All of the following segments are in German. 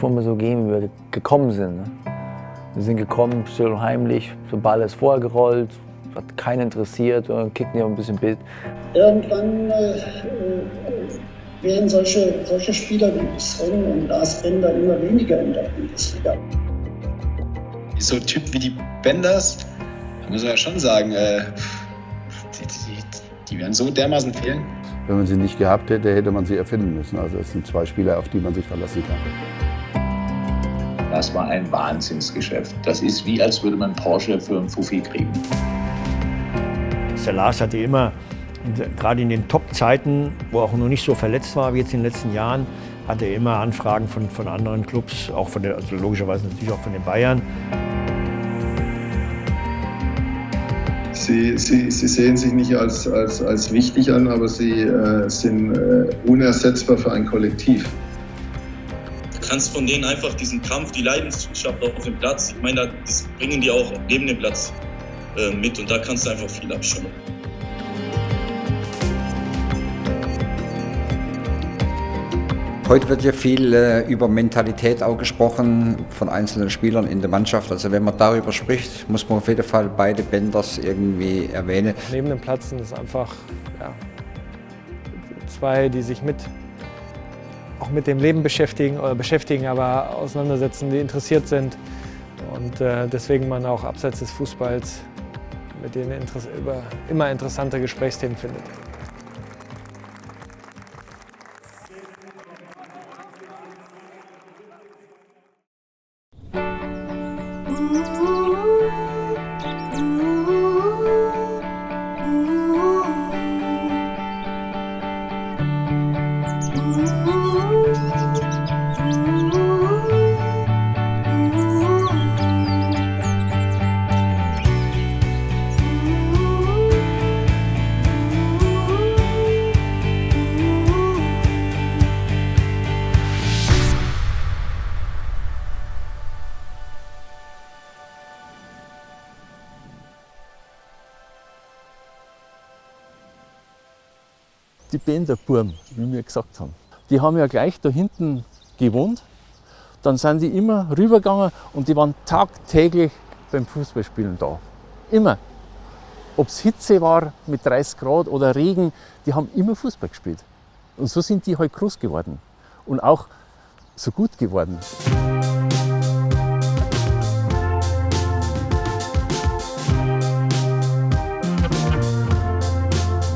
schon mal so gehen, wie wir gekommen sind. Ne? Wir sind gekommen, still und heimlich, der Ball ist vorher gerollt, hat keinen interessiert, kicken ja ein bisschen Bild. Irgendwann werden solche Spieler wie Sven und Lars Bender immer weniger in der Bundesliga. So ein Typ wie die Benders, da muss man ja schon sagen, die werden so dermaßen fehlen. Wenn man sie nicht gehabt hätte, hätte man sie erfinden müssen. Also es sind zwei Spieler, auf die man sich verlassen kann. Das war ein Wahnsinnsgeschäft. Das ist wie, als würde man Porsche für einen Fuffi kriegen. Der Lars hatte immer, gerade in den Top-Zeiten, wo er auch noch nicht so verletzt war wie jetzt in den letzten Jahren, hatte er immer Anfragen von anderen Clubs, auch also logischerweise natürlich auch von den Bayern. Sie sehen sich nicht als wichtig an, aber sie sind unersetzbar für ein Kollektiv. Du kannst von denen einfach diesen Kampf, die Leidenschaft auf dem Platz, ich meine, das bringen die auch neben dem Platz mit und da kannst du einfach viel abschauen. Heute wird ja viel über Mentalität auch gesprochen von einzelnen Spielern in der Mannschaft. Also wenn man darüber spricht, muss man auf jeden Fall beide Benders irgendwie erwähnen. Neben dem Platz sind es einfach zwei, die sich auch mit dem Leben beschäftigen, aber auseinandersetzen, die interessiert sind und deswegen man auch abseits des Fußballs mit denen immer interessante Gesprächsthemen findet. Die Benderbuben, wie wir gesagt haben, die haben ja gleich da hinten gewohnt. Dann sind die immer rübergegangen und die waren tagtäglich beim Fußballspielen da. Immer. Ob es Hitze war mit 30 Grad oder Regen, die haben immer Fußball gespielt. Und so sind die halt groß geworden und auch so gut geworden.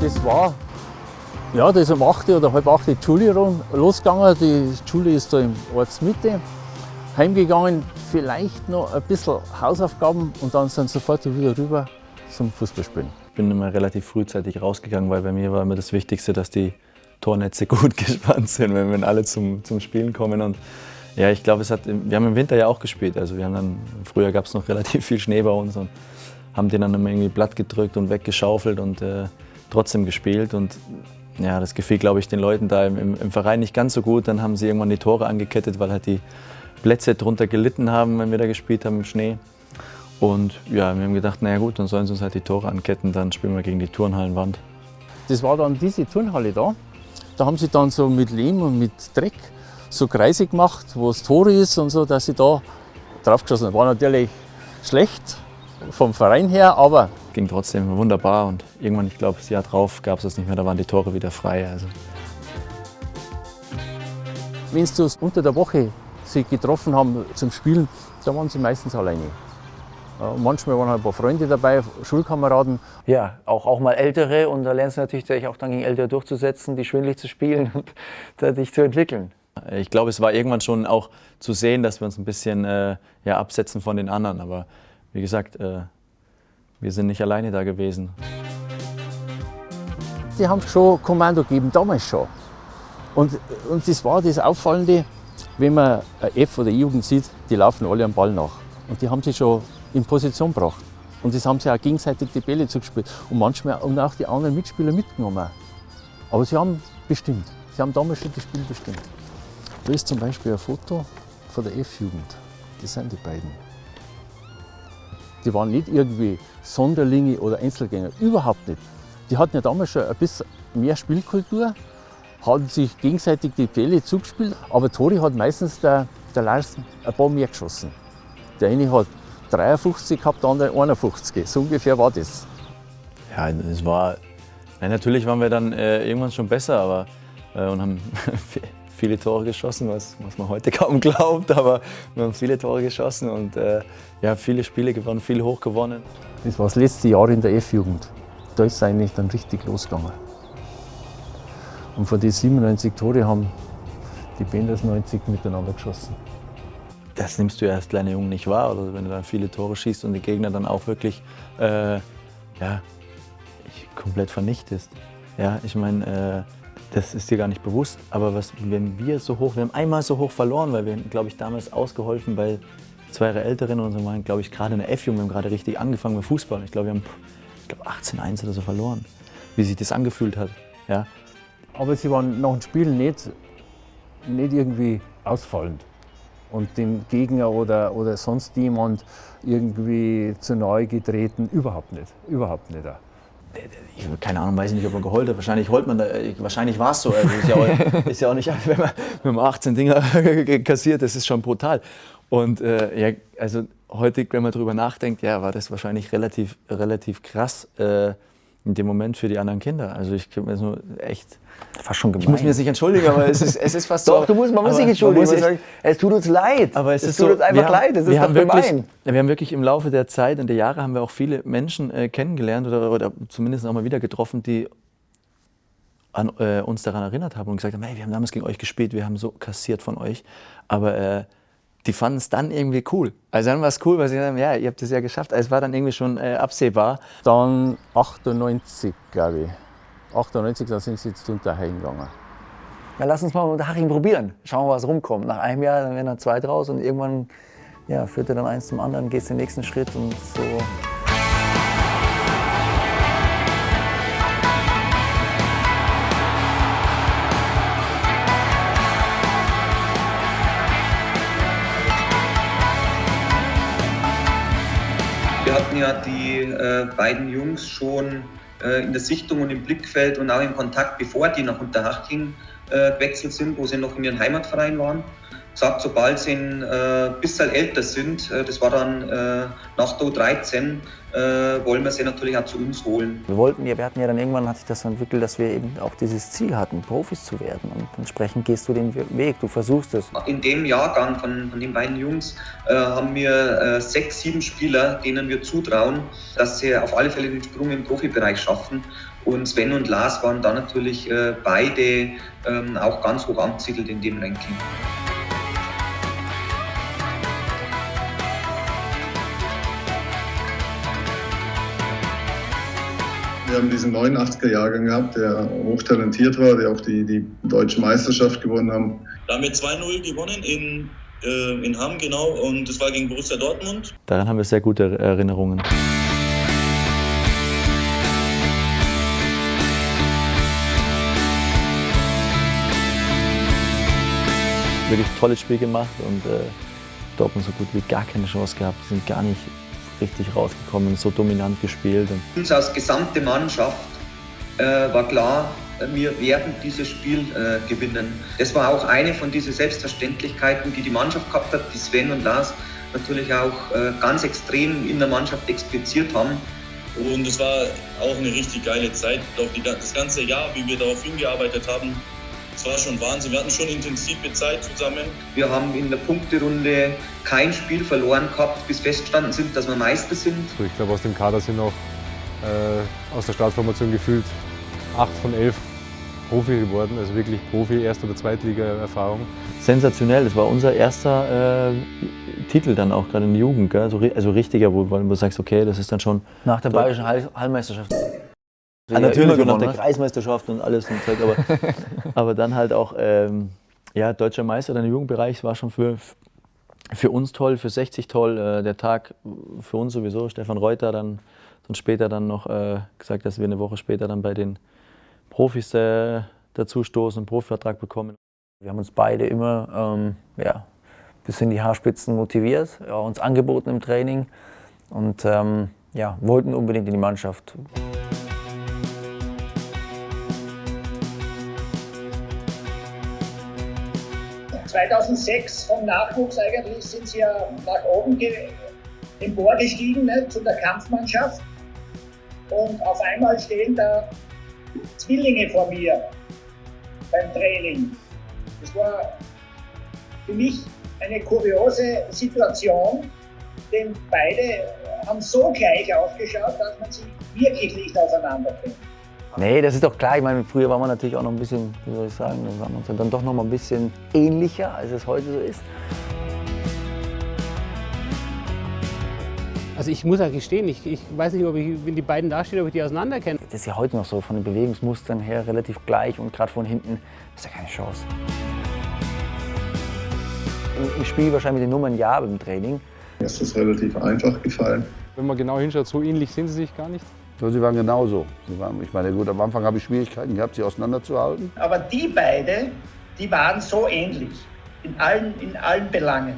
Das war ja, da ist um 8 oder halb 8 die Schule losgegangen. Die Schule ist da in Ortsmitte. Heimgegangen, vielleicht noch ein bisschen Hausaufgaben und dann sind sofort wieder rüber zum Fußballspielen. Ich bin immer relativ frühzeitig rausgegangen, weil bei mir war immer das Wichtigste, dass die Tornetze gut gespannt sind, wenn alle zum Spielen kommen. Und ja, ich glaube, wir haben im Winter ja auch gespielt. Also früher gab es noch relativ viel Schnee bei uns und haben den dann immer irgendwie platt gedrückt und weggeschaufelt und trotzdem gespielt. Und ja, das gefiel, glaube ich, den Leuten da im Verein nicht ganz so gut. Dann haben sie irgendwann die Tore angekettet, weil halt die Plätze drunter gelitten haben, wenn wir da gespielt haben im Schnee. Und ja, wir haben gedacht, naja gut, dann sollen sie uns halt die Tore anketten, dann spielen wir gegen die Turnhallenwand. Das war dann diese Turnhalle da. Da haben sie dann so mit Lehm und mit Dreck so Kreise gemacht, wo das Tor ist und so, dass sie da draufgeschossen haben. War natürlich schlecht vom Verein her, aber ging trotzdem wunderbar und irgendwann, ich glaube, das Jahr drauf gab es das nicht mehr, da waren die Tore wieder frei. Also. Wenn sie unter der Woche sich getroffen haben zum Spielen, da waren sie meistens alleine. Manchmal waren halt ein paar Freunde dabei, Schulkameraden. Ja, auch mal Ältere und da lernst du natürlich auch dann gegen Ältere durchzusetzen, die schwindelig zu spielen und dich zu entwickeln. Ich glaube, es war irgendwann schon auch zu sehen, dass wir uns ein bisschen absetzen von den anderen, aber wie gesagt, wir sind nicht alleine da gewesen. Die haben schon Kommando gegeben, damals schon. Und das war das Auffallende, wenn man eine F- oder E-Jugend sieht, die laufen alle am Ball nach. Und die haben sich schon in Position gebracht. Und das haben sie auch gegenseitig die Bälle zugespielt. Und manchmal auch die anderen Mitspieler mitgenommen. Aber sie haben bestimmt. Sie haben damals schon das Spiel bestimmt. Da ist zum Beispiel ein Foto von der F-Jugend. Das sind die beiden. Die waren nicht irgendwie Sonderlinge oder Einzelgänger, überhaupt nicht. Die hatten ja damals schon ein bisschen mehr Spielkultur, haben sich gegenseitig die Bälle zugespielt, aber Tori hat meistens der der Lars ein paar mehr geschossen. Der eine hat 53 gehabt, der andere 51. So ungefähr war das. Ja, es war. Ja, natürlich waren wir dann irgendwann schon besser, aber und haben viele Tore geschossen, was man heute kaum glaubt, aber wir haben viele Tore geschossen und ja, viele Spiele gewonnen, viel hoch gewonnen. Das war das letzte Jahr in der F-Jugend. Da ist es eigentlich dann richtig losgegangen. Und von den 97 Tore haben die Benders 90 miteinander geschossen. Das nimmst du ja als kleiner Junge nicht wahr, oder wenn du dann viele Tore schießt und die Gegner dann auch wirklich komplett vernichtest. Ja, ich meine, das ist dir gar nicht bewusst, aber wenn wir haben einmal so hoch verloren, weil wir, glaube ich, damals ausgeholfen bei 2 Jahre Älteren und so waren, glaube ich, gerade in der F-Jugend, wir haben gerade richtig angefangen mit Fußball. Ich glaube, wir haben 18-1 oder so verloren, wie sich das angefühlt hat. Ja. Aber sie waren nach dem Spiel nicht irgendwie ausfallend und dem Gegner oder sonst jemand irgendwie zu nahe getreten, überhaupt nicht. Ich habe keine Ahnung, weiß nicht, ob man geheult hat. Wahrscheinlich heult man da, wahrscheinlich war es so. Also ist ja auch nicht, wenn man 18 Dinger kassiert, das ist schon brutal. Und ja, also heute, wenn man darüber nachdenkt, ja, war das wahrscheinlich relativ krass in dem Moment für die anderen Kinder. Also ich mir so echt. Fast schon gemein. Ich muss mir jetzt nicht entschuldigen, aber es ist fast Doch, so. man muss sich entschuldigen. Es tut uns leid. Aber es tut uns einfach leid. Es ist doch gemein. Wir haben wirklich im Laufe der Zeit und der Jahre haben wir auch viele Menschen kennengelernt oder zumindest auch mal wieder getroffen, die an uns daran erinnert haben und gesagt haben, hey, wir haben damals gegen euch gespielt, wir haben so kassiert von euch. Aber die fanden es dann irgendwie cool. Also dann war es cool, weil sie gesagt haben, ja, ihr habt es ja geschafft. Also es war dann irgendwie schon absehbar. Dann 98, glaube ich. 98, da sind sie zu Unterhaching gegangen. Ja, lass uns mal mit Unterhaching probieren. Schauen wir, was rumkommt. Nach einem Jahr dann werden dann 2 draus und irgendwann führt er dann eins zum anderen, gehst den nächsten Schritt und so. Wir hatten ja die beiden Jungs schon in der Sichtung und im Blickfeld und auch im Kontakt, bevor die nach Unterhaching gewechselt sind, wo sie noch in ihren Heimatverein waren. Sagt, sobald sie ein bisschen älter sind, das war dann nach der U13, wollen wir sie natürlich auch zu uns holen. Wir hatten ja dann irgendwann, hat sich das entwickelt, dass wir eben auch dieses Ziel hatten, Profis zu werden. Und entsprechend gehst du den Weg, du versuchst es. In dem Jahrgang von den beiden Jungs haben wir 6, 7 Spieler, denen wir zutrauen, dass sie auf alle Fälle den Sprung im Profibereich schaffen. Und Sven und Lars waren dann natürlich beide auch ganz hoch angesiedelt in dem Ranking. Wir haben diesen 89er-Jahrgang gehabt, der hochtalentiert war, der auch die deutsche Meisterschaft gewonnen haben. Da haben wir 2-0 gewonnen in Hamm, genau, und das war gegen Borussia Dortmund. Daran haben wir sehr gute Erinnerungen. Wirklich tolles Spiel gemacht und Dortmund so gut wie gar keine Chance gehabt, sind gar nicht richtig rausgekommen, so dominant gespielt. Uns als gesamte Mannschaft war klar, wir werden dieses Spiel gewinnen. Das war auch eine von diesen Selbstverständlichkeiten, die die Mannschaft gehabt hat, die Sven und Lars natürlich auch ganz extrem in der Mannschaft expliziert haben. Und es war auch eine richtig geile Zeit, auch das ganze Jahr, wie wir darauf hingearbeitet haben. Es war schon Wahnsinn, wir hatten schon intensive Zeit zusammen. Wir haben in der Punkterunde kein Spiel verloren gehabt, bis festgestanden sind, dass wir Meister sind. Ich glaube, aus dem Kader sind auch aus der Startformation gefühlt 8 von 11 Profi geworden, also wirklich Profi, Erst- oder Zweitliga-Erfahrung. Sensationell, das war unser erster Titel dann auch gerade in der Jugend, gell? Also richtiger, wo du sagst, okay, das ist dann schon... Nach der bayerischen Hallmeisterschaft. Ja, natürlich, und nach der Kreismeisterschaft und alles. Und aber dann halt auch deutscher Meister in der Jugendbereich war schon für uns toll, für 60 toll. Der Tag für uns sowieso. Stefan Reuter dann später dann noch gesagt, dass wir eine Woche später dann bei den Profis dazu stoßen, einen Profivertrag bekommen. Wir haben uns beide immer bis in die Haarspitzen motiviert, uns angeboten im Training und wollten unbedingt in die Mannschaft. 2006 vom Nachwuchs eigentlich sind sie ja nach oben emporgestiegen, ne, zu der Kampfmannschaft. Und auf einmal stehen da Zwillinge vor mir beim Training. Das war für mich eine kuriose Situation, denn beide haben so gleich aufgeschaut, dass man sie wirklich nicht auseinanderbringt. Nee, das ist doch klar. Ich meine, früher waren wir natürlich auch noch ein bisschen, wie soll ich sagen, da waren wir uns dann doch noch mal ein bisschen ähnlicher, als es heute so ist. Also ich muss ja gestehen, ich weiß nicht, wenn die beiden da stehen, ob ich die auseinander kenne. Das ist ja heute noch so von den Bewegungsmustern her relativ gleich und gerade von hinten ist ja keine Chance. Im Spiel wahrscheinlich mit den Nummern ja, beim Training. Mir ist das relativ einfach gefallen. Wenn man genau hinschaut, so ähnlich sind sie sich gar nicht. So, sie waren genauso. Ich meine, gut, am Anfang habe ich Schwierigkeiten gehabt, sie auseinanderzuhalten. Aber die beiden, die waren so ähnlich in allen Belangen.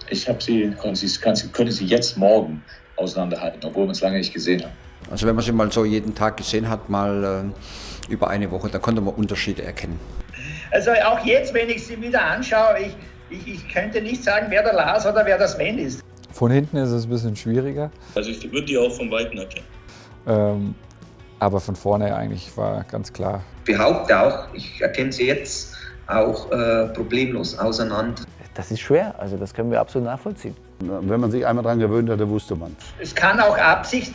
Ich habe können sie jetzt morgen auseinanderhalten, obwohl wir es lange nicht gesehen haben. Also wenn man sie mal so jeden Tag gesehen hat, mal über eine Woche, dann konnte man Unterschiede erkennen. Also auch jetzt, wenn ich sie wieder anschaue, ich könnte nicht sagen, wer der Lars oder wer der Sven ist. Von hinten ist es ein bisschen schwieriger. Also ich würde die auch von Weitem erkennen. Aber von vorne eigentlich war ganz klar. Ich behaupte auch, ich erkenne sie jetzt auch problemlos auseinander. Das ist schwer, also das können wir absolut nachvollziehen. Wenn man sich einmal daran gewöhnt hat, dann wusste man. Es kann auch Absicht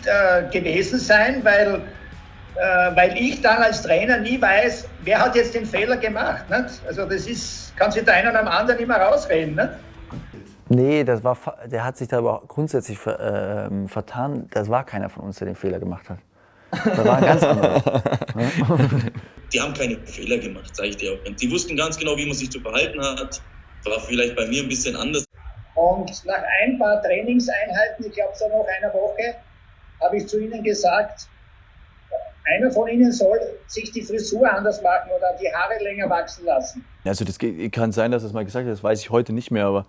gewesen sein, weil ich dann als Trainer nie weiß, wer hat jetzt den Fehler gemacht. Nicht? Also das kann sich der eine oder andere nicht mehr rausreden. Nicht? Nee, der hat sich da aber grundsätzlich vertan. Das war keiner von uns, der den Fehler gemacht hat. Das war ein ganz anderer. Die haben keine Fehler gemacht, sage ich dir auch. Die wussten ganz genau, wie man sich zu verhalten hat. War vielleicht bei mir ein bisschen anders. Und nach ein paar Trainingseinheiten, ich glaube so nach einer Woche, habe ich zu ihnen gesagt, einer von ihnen soll sich die Frisur anders machen oder die Haare länger wachsen lassen. Also das kann sein, dass er es mal gesagt hat, das weiß ich heute nicht mehr, aber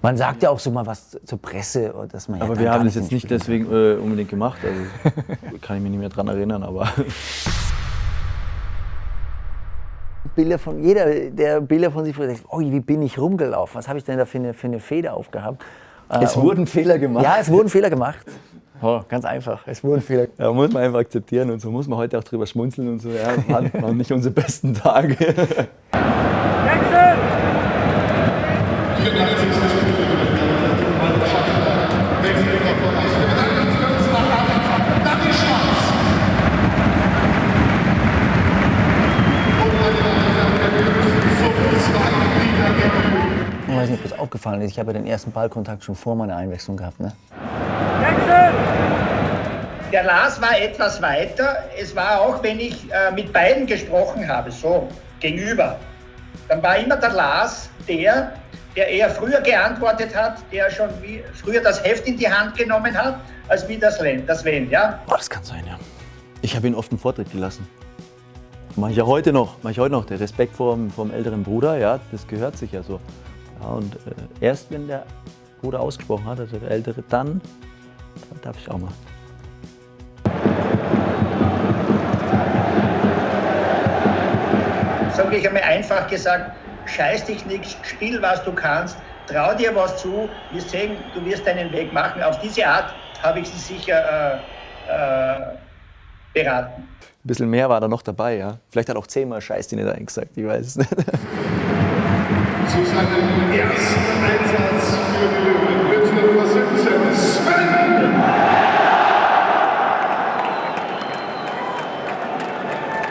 man sagt ja auch so mal was zur Presse. Dass man aber wir haben das jetzt nicht deswegen unbedingt gemacht, also kann ich mich nicht mehr dran erinnern, aber... Jeder, der Bilder von sich früher denkt, oh, wie bin ich rumgelaufen, was habe ich denn da für eine Feder aufgehabt? Es wurden Fehler gemacht. Ja, es wurden Fehler gemacht. Oh, ganz einfach, es wurden Fehler gemacht. Ja, muss man einfach akzeptieren und so muss man heute auch drüber schmunzeln und so. Ja, waren nicht unsere besten Tage. Ich weiß nicht, ob das aufgefallen ist. Ich habe ja den ersten Ballkontakt schon vor meiner Einwechslung gehabt. Ne? Der Lars war etwas weiter. Es war auch, wenn ich mit beiden gesprochen habe, so gegenüber, dann war immer der Lars der eher früher geantwortet hat, der schon früher das Heft in die Hand genommen hat, als wie das Sven, ja? Oh, das kann sein, ja. Ich habe ihn oft einen Vortritt gelassen. Mache ich ja heute noch. Der Respekt vom älteren Bruder, ja, das gehört sich ja so. Ja, und erst wenn der Bruder ausgesprochen hat, also der Ältere, dann darf ich auch mal. Sag ich einmal einfach gesagt, scheiß dich nichts, spiel was du kannst, trau dir was zu, wir sehen, du wirst deinen Weg machen. Auf diese Art habe ich sie sicher beraten. Ein bisschen mehr war da noch dabei, ja. Vielleicht hat er auch 10-mal Scheiß die nicht eingesagt, ich weiß es nicht. Zu seinem ersten Einsatz für die Löwen mit Nummer 17, Sven!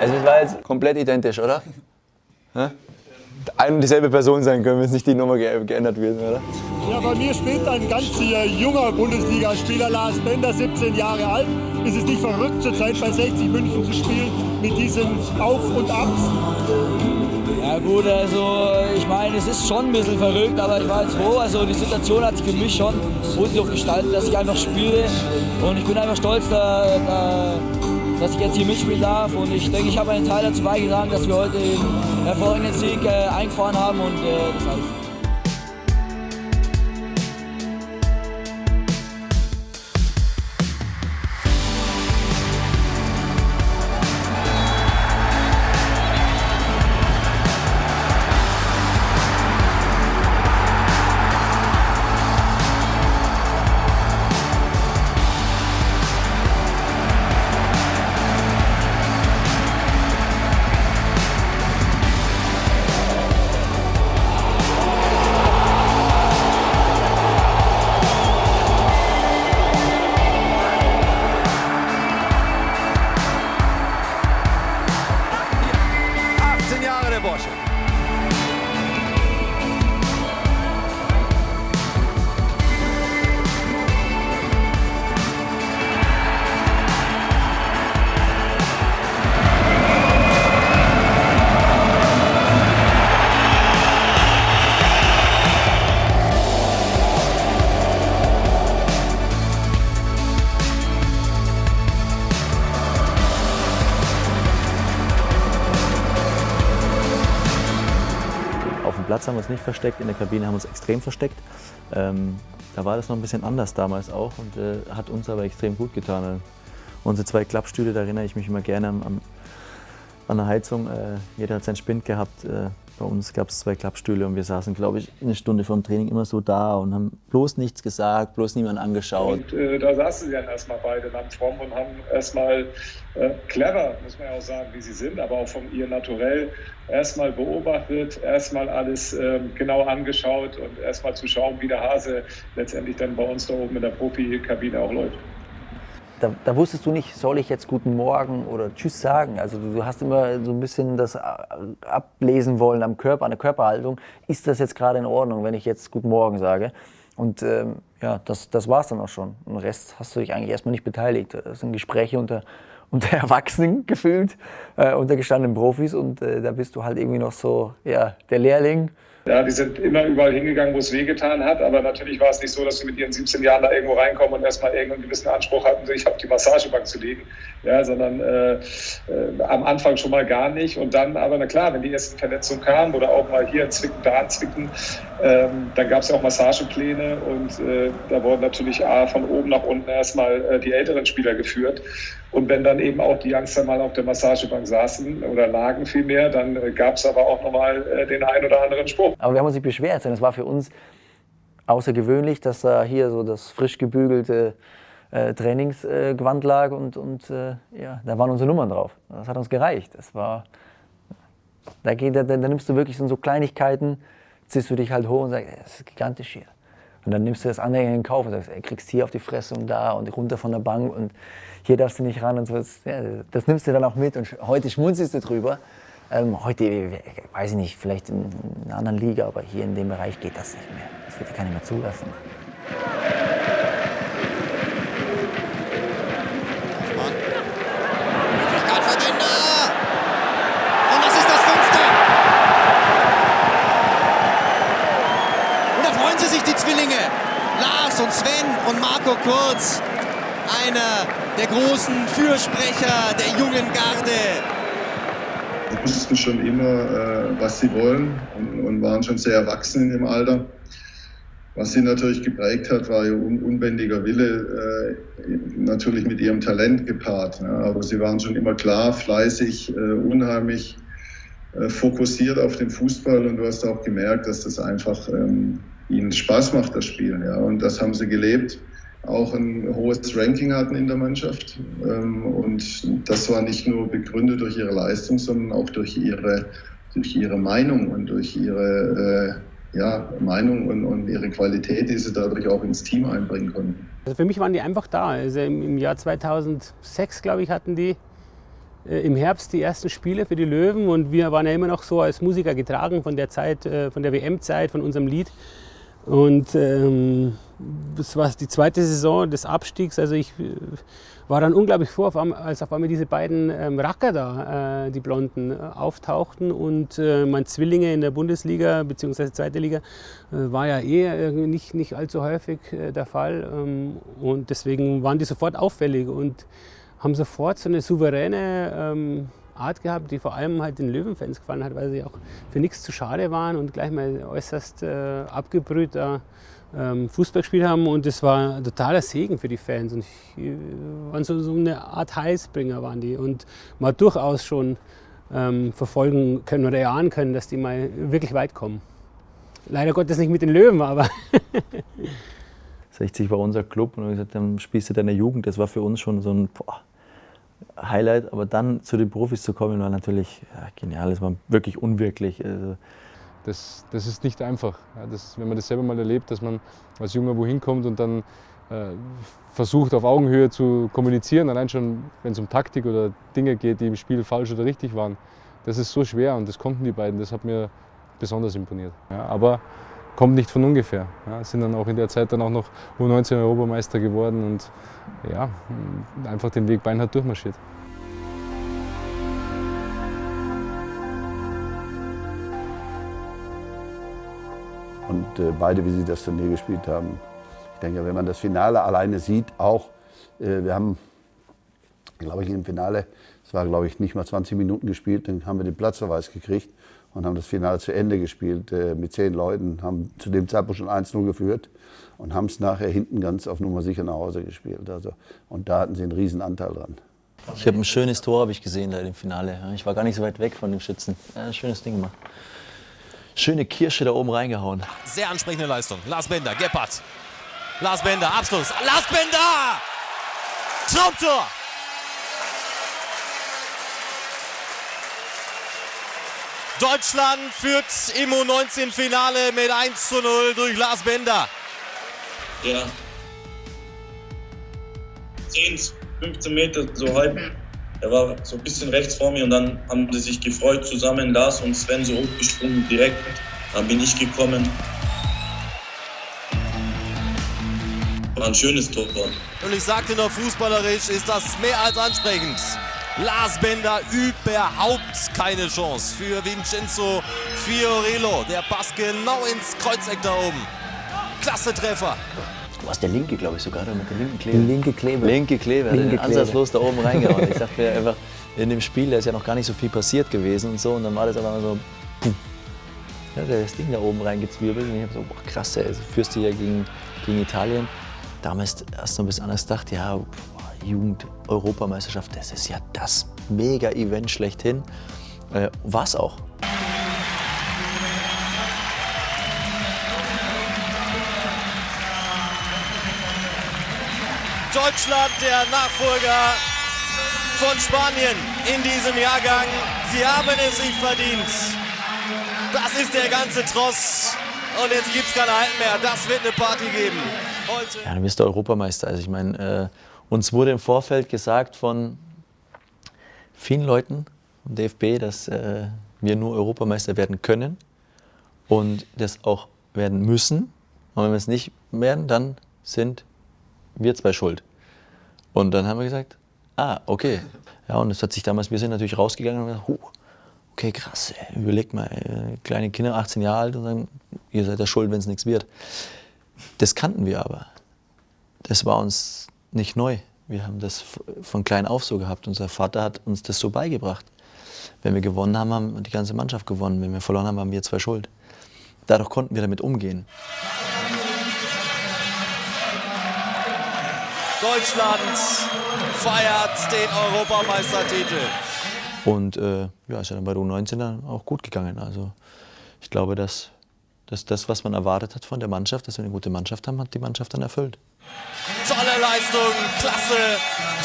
Also es war jetzt komplett identisch, oder? Ein und dieselbe Person sein können, wenn es nicht die Nummer geändert wird, oder? Ja, bei mir spielt ein ganz junger Bundesligaspieler, Lars Bender, 17 Jahre alt. Ist es nicht verrückt, zurzeit bei 60 München zu spielen, mit diesen Auf und Abs? Ja gut, also ich meine, es ist schon ein bisschen verrückt, aber ich war jetzt froh. Also die Situation hat sich für mich schon positiv gestaltet, dass ich einfach spiele. Und ich bin einfach stolz, dass ich jetzt hier mitspielen darf. Und ich denke, ich habe einen Teil dazu beigetragen, dass wir heute den hervorragenden Sieg eingefahren haben. Und das heißt. Platz haben wir uns nicht versteckt, in der Kabine haben wir uns extrem versteckt. Da war das noch ein bisschen anders damals auch und hat uns aber extrem gut getan. Unsere 2 Klappstühle, da erinnere ich mich immer gerne an der Heizung. Jeder hat seinen Spind gehabt. Bei uns gab es 2 Klappstühle und wir saßen, glaube ich, eine Stunde vor dem Training immer so da und haben bloß nichts gesagt, bloß niemanden angeschaut. Und da saßen sie dann erstmal beide dann fromm und haben erstmal clever, muss man ja auch sagen, wie sie sind, aber auch von ihr Naturell erstmal beobachtet, erstmal alles genau angeschaut und erstmal zu schauen, wie der Hase letztendlich dann bei uns da oben in der Profikabine auch läuft. Da wusstest du nicht, soll ich jetzt Guten Morgen oder Tschüss sagen? Also du hast immer so ein bisschen das ablesen wollen am Körper, an der Körperhaltung. Ist das jetzt gerade in Ordnung, wenn ich jetzt Guten Morgen sage? Und ja, das war es dann auch schon. Den Rest hast du dich eigentlich erstmal nicht beteiligt. Das sind Gespräche unter Erwachsenen gefühlt, unter gestandenen Profis. Und da bist du halt irgendwie noch so, ja, der Lehrling. Ja, die sind immer überall hingegangen, wo es wehgetan hat, aber natürlich war es nicht so, dass sie mit ihren 17 Jahren da irgendwo reinkommen und erstmal irgendeinen gewissen Anspruch hatten, sich auf die Massagebank zu legen, ja, sondern am Anfang schon mal gar nicht und dann aber, na klar, wenn die ersten Verletzungen kamen oder auch mal hier zwicken, da zwicken, dann gab es ja auch Massagepläne und da wurden natürlich von oben nach unten erstmal die älteren Spieler geführt. Und wenn dann eben auch die Youngster mal auf der Massagebank saßen oder lagen vielmehr, dann gab es aber auch nochmal den einen oder anderen Spruch. Aber wir haben uns nicht beschwert, denn es war für uns außergewöhnlich, dass da hier so das frisch gebügelte Trainingsgewand lag und ja, da waren unsere Nummern drauf. Das hat uns gereicht. Das war, da nimmst du wirklich so Kleinigkeiten, ziehst du dich halt hoch und sagst, das ist gigantisch hier. Und dann nimmst du das andere in Kauf und sagst, kriegst hier auf die Fresse und da und runter von der Bank und hier darfst du nicht ran und so. Das nimmst du dann auch mit und heute schmunzelst du drüber. Heute, weiß ich nicht, vielleicht in einer anderen Liga, aber hier in dem Bereich geht das nicht mehr. Das wird dir keiner mehr zulassen. Möglichkeit für Bender! Und das ist das 5. Und da freuen sie sich, die Zwillinge. Lars und Sven und Marco Kurz. Einer der großen Fürsprecher der jungen Garde. Sie wussten schon immer, was sie wollen und waren schon sehr erwachsen in dem Alter. Was sie natürlich geprägt hat, war ihr unbändiger Wille, natürlich mit ihrem Talent gepaart. Ja. Aber sie waren schon immer klar, fleißig, unheimlich fokussiert auf den Fußball und du hast auch gemerkt, dass das einfach ihnen Spaß macht, das Spiel. Ja. Und das haben sie gelebt. Auch ein hohes Ranking hatten in der Mannschaft. Und das war nicht nur begründet durch ihre Leistung, sondern auch durch ihre Meinung und durch ihre Meinung und ihre Qualität, die sie dadurch auch ins Team einbringen konnten. Also für mich waren die einfach da. Also im Jahr 2006, glaube ich, hatten die im Herbst die ersten Spiele für die Löwen und wir waren ja immer noch so als Musiker getragen von der Zeit, von der WM-Zeit, von unserem Lied. Und das war die zweite Saison des Abstiegs. Also ich war dann unglaublich froh, als auf einmal diese beiden Racker da, die Blonden, auftauchten. Und meine Zwillinge in der Bundesliga bzw. zweite Liga war ja nicht allzu häufig der Fall. Und deswegen waren die sofort auffällig und haben sofort so eine souveräne Art gehabt, die vor allem halt den Löwenfans gefallen hat, weil sie auch für nichts zu schade waren und gleich mal äußerst abgebrüht da Fußball gespielt haben. Und das war ein totaler Segen für die Fans. Und waren so eine Art Heilsbringer waren die. Und man hat durchaus schon verfolgen können oder erahnen können, dass die mal wirklich weit kommen. Leider Gottes nicht mit den Löwen, aber 60 war unser Club und wir haben gesagt, dann spielst du deine Jugend. Das war für uns schon so ein Highlight, aber dann zu den Profis zu kommen, war natürlich genial. Das war wirklich unwirklich. Also das ist nicht einfach. Ja, wenn man das selber mal erlebt, dass man als Junger wohin kommt und dann versucht, auf Augenhöhe zu kommunizieren, allein schon, wenn es um Taktik oder Dinge geht, die im Spiel falsch oder richtig waren. Das ist so schwer und das konnten die beiden. Das hat mir besonders imponiert. Ja, aber kommt nicht von ungefähr. Ja, sind dann auch in der Zeit dann auch noch U19-Europameister geworden und ja, einfach den Weg beinhart durchmarschiert. Und beide, wie sie das Turnier gespielt haben. Ich denke, wenn man das Finale alleine sieht, auch, wir haben, glaube ich, im Finale, es war, glaube ich, nicht mal 20 Minuten gespielt, dann haben wir den Platzverweis gekriegt. und haben das Finale zu Ende gespielt mit 10 Leuten, haben zu dem Zeitpunkt schon 1-0 geführt und haben es nachher hinten ganz auf Nummer sicher nach Hause gespielt. Also, und da hatten sie einen riesen Anteil dran. Ich habe ein schönes Tor gesehen da im Finale. Ich war gar nicht so weit weg von dem Schützen. Ja, schönes Ding gemacht. Schöne Kirsche da oben reingehauen. Sehr ansprechende Leistung. Lars Bender, Gebhardt. Lars Bender, Abschluss. Lars Bender! Traumtor! Deutschland führt im U19-Finale mit 1:0 durch Lars Bender. Ja. 10, 15 Meter so halb. Er war so ein bisschen rechts vor mir und dann haben sie sich gefreut zusammen, Lars und Sven so hochgesprungen direkt. Dann bin ich gekommen. War ein schönes Tor. Und ich sagte noch, fußballerisch ist das mehr als ansprechend. Lars Bender überhaupt keine Chance für Vincenzo Fiorello. Der Pass genau ins Kreuzeck da oben. Klasse Treffer. Was der linke, glaube ich, sogar, mit der linken Klebe. Linke Klebe. Linke Klebe, Linke Klebe. Ansatzlos da oben reingehauen. Ich dachte mir einfach, in dem Spiel, da ist ja noch gar nicht so viel passiert gewesen und so. Und dann war das aber mal so, ja, das Ding da oben reingezwirbelt. Und ich habe so, boah, krass, ey, also führst du hier gegen Italien. Damals erst noch ein bisschen anders gedacht, ja, Jugend-Europameisterschaft, das ist ja das Mega-Event schlechthin. War's auch. Deutschland, der Nachfolger von Spanien in diesem Jahrgang. Sie haben es sich verdient. Das ist der ganze Tross. Und jetzt gibt es keine Halten mehr. Das wird eine Party geben. Heute. Ja, du bist der Europameister. Also ich meine, uns wurde im Vorfeld gesagt von vielen Leuten im DFB, dass wir nur Europameister werden können und das auch werden müssen. Und wenn wir es nicht werden, dann sind wir 2 schuld. Und dann haben wir gesagt, okay. Ja, und das hat sich damals, wir sind natürlich rausgegangen und haben gesagt, okay, krass, ey, überlegt mal, kleine Kinder, 18 Jahre alt und sagen, ihr seid ja schuld, wenn es nichts wird. Das kannten wir aber. Das war uns nicht neu. Wir haben das von klein auf so gehabt. Unser Vater hat uns das so beigebracht. Wenn wir gewonnen haben, haben die ganze Mannschaft gewonnen. Wenn wir verloren haben, haben wir 2 schuld. Dadurch konnten wir damit umgehen. Deutschland feiert den Europameistertitel. Und ist ja dann bei der U19 dann auch gut gegangen. Also ich glaube, dass das, was man erwartet hat von der Mannschaft, dass wir eine gute Mannschaft haben, hat die Mannschaft dann erfüllt. Tolle Leistung, klasse,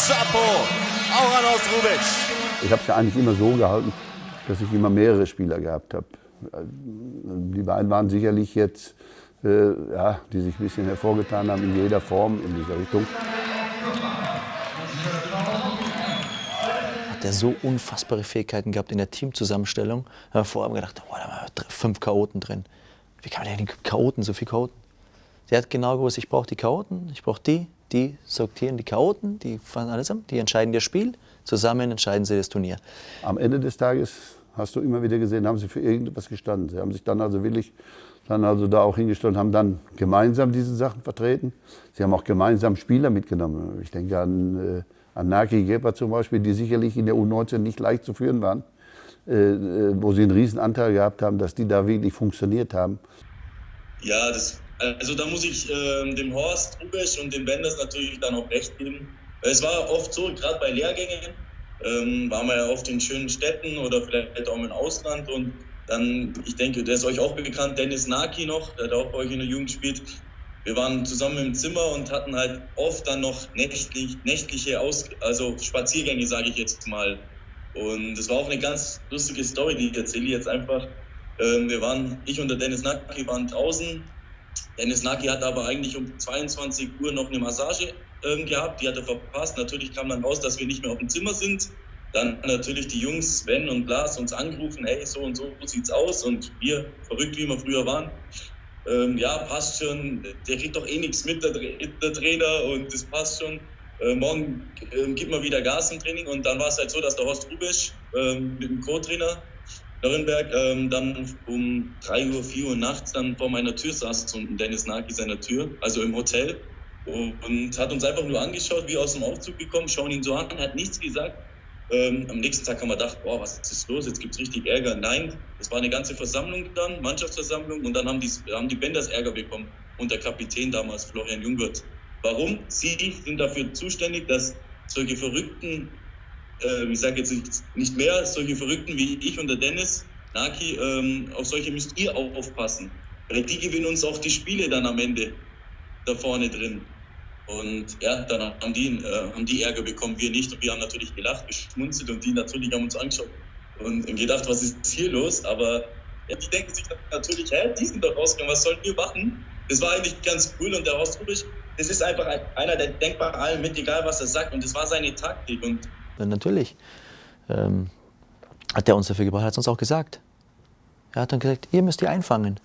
Chapeau, auch an Horst Hrubesch. Ich habe es ja eigentlich immer so gehalten, dass ich immer mehrere Spieler gehabt habe. Die beiden waren sicherlich jetzt, die sich ein bisschen hervorgetan haben in jeder Form in dieser Richtung. Hat er so unfassbare Fähigkeiten gehabt in der Teamzusammenstellung. Da haben wir vorher gedacht, da waren 5 Chaoten drin. Wie kann man denn Chaoten, so viele Chaoten? Der hat genau gewusst, ich brauche die Chaoten, ich brauche die sortieren die Chaoten, die fahren alles an, die entscheiden das Spiel, zusammen entscheiden sie das Turnier. Am Ende des Tages hast du immer wieder gesehen, haben sie für irgendetwas gestanden. Sie haben sich dann also willig da auch hingestellt und haben dann gemeinsam diese Sachen vertreten. Sie haben auch gemeinsam Spieler mitgenommen. Ich denke an Naki Gebhardt zum Beispiel, die sicherlich in der U19 nicht leicht zu führen waren, wo sie einen riesen Anteil gehabt haben, dass die da wirklich funktioniert haben. Ja, also da muss ich dem Horst Hrubesch und dem Benders natürlich dann auch recht geben. Es war oft so, gerade bei Lehrgängen, waren wir ja oft in schönen Städten oder vielleicht auch im Ausland und dann, ich denke, der ist euch auch bekannt, Dennis Naki noch, der hat auch bei euch in der Jugend gespielt. Wir waren zusammen im Zimmer und hatten halt oft dann noch nächtliche Spaziergänge, sage ich jetzt mal. Und das war auch eine ganz lustige Story, die erzähle ich jetzt einfach. Ich und der Dennis Naki waren draußen. Dennis Naki hat aber eigentlich um 22 Uhr noch eine Massage gehabt, die hat er verpasst. Natürlich kam dann raus, dass wir nicht mehr auf dem Zimmer sind. Dann natürlich die Jungs, Sven und Lars, uns angerufen, hey, so und so sieht's aus. Und wir, verrückt wie wir früher waren, passt schon, der kriegt doch eh nichts mit, der Trainer, und das passt schon. Morgen gibt man wieder Gas im Training. Und dann war es halt so, dass der Horst Hrubesch mit dem Co-Trainer Nürnberg dann um 3 Uhr, 4 Uhr nachts dann vor meiner Tür saß, und Dennis Naki seiner Tür, also im Hotel, und hat uns einfach nur angeschaut, wie aus dem Aufzug gekommen, schauen ihn so an, hat nichts gesagt. Am nächsten Tag haben wir gedacht, boah, was ist los, jetzt gibt es richtig Ärger. Nein, es war eine ganze Versammlung dann, Mannschaftsversammlung, und dann haben die Benders Ärger bekommen und der Kapitän damals, Florian Jungwirth. Warum? Sie sind dafür zuständig, dass solche Verrückten, ich sage jetzt nicht mehr, solche Verrückten wie ich und der Dennis Naki, auf solche müsst ihr auch aufpassen. Weil die gewinnen uns auch die Spiele dann am Ende da vorne drin. Und ja, dann haben die Ärger bekommen, wir nicht. Und wir haben natürlich gelacht, geschmunzelt und die natürlich haben uns angeschaut und gedacht, was ist hier los? Aber ja, die denken sich natürlich, die sind doch rausgegangen, was sollen wir machen? Das war eigentlich ganz cool und der Horst Rubisch, das ist einfach einer, der denkt bei allen mit, egal was er sagt. Und das war seine Taktik. Und natürlich hat er uns dafür gebracht, hat es uns auch gesagt. Er hat dann gesagt, ihr müsst die einfangen.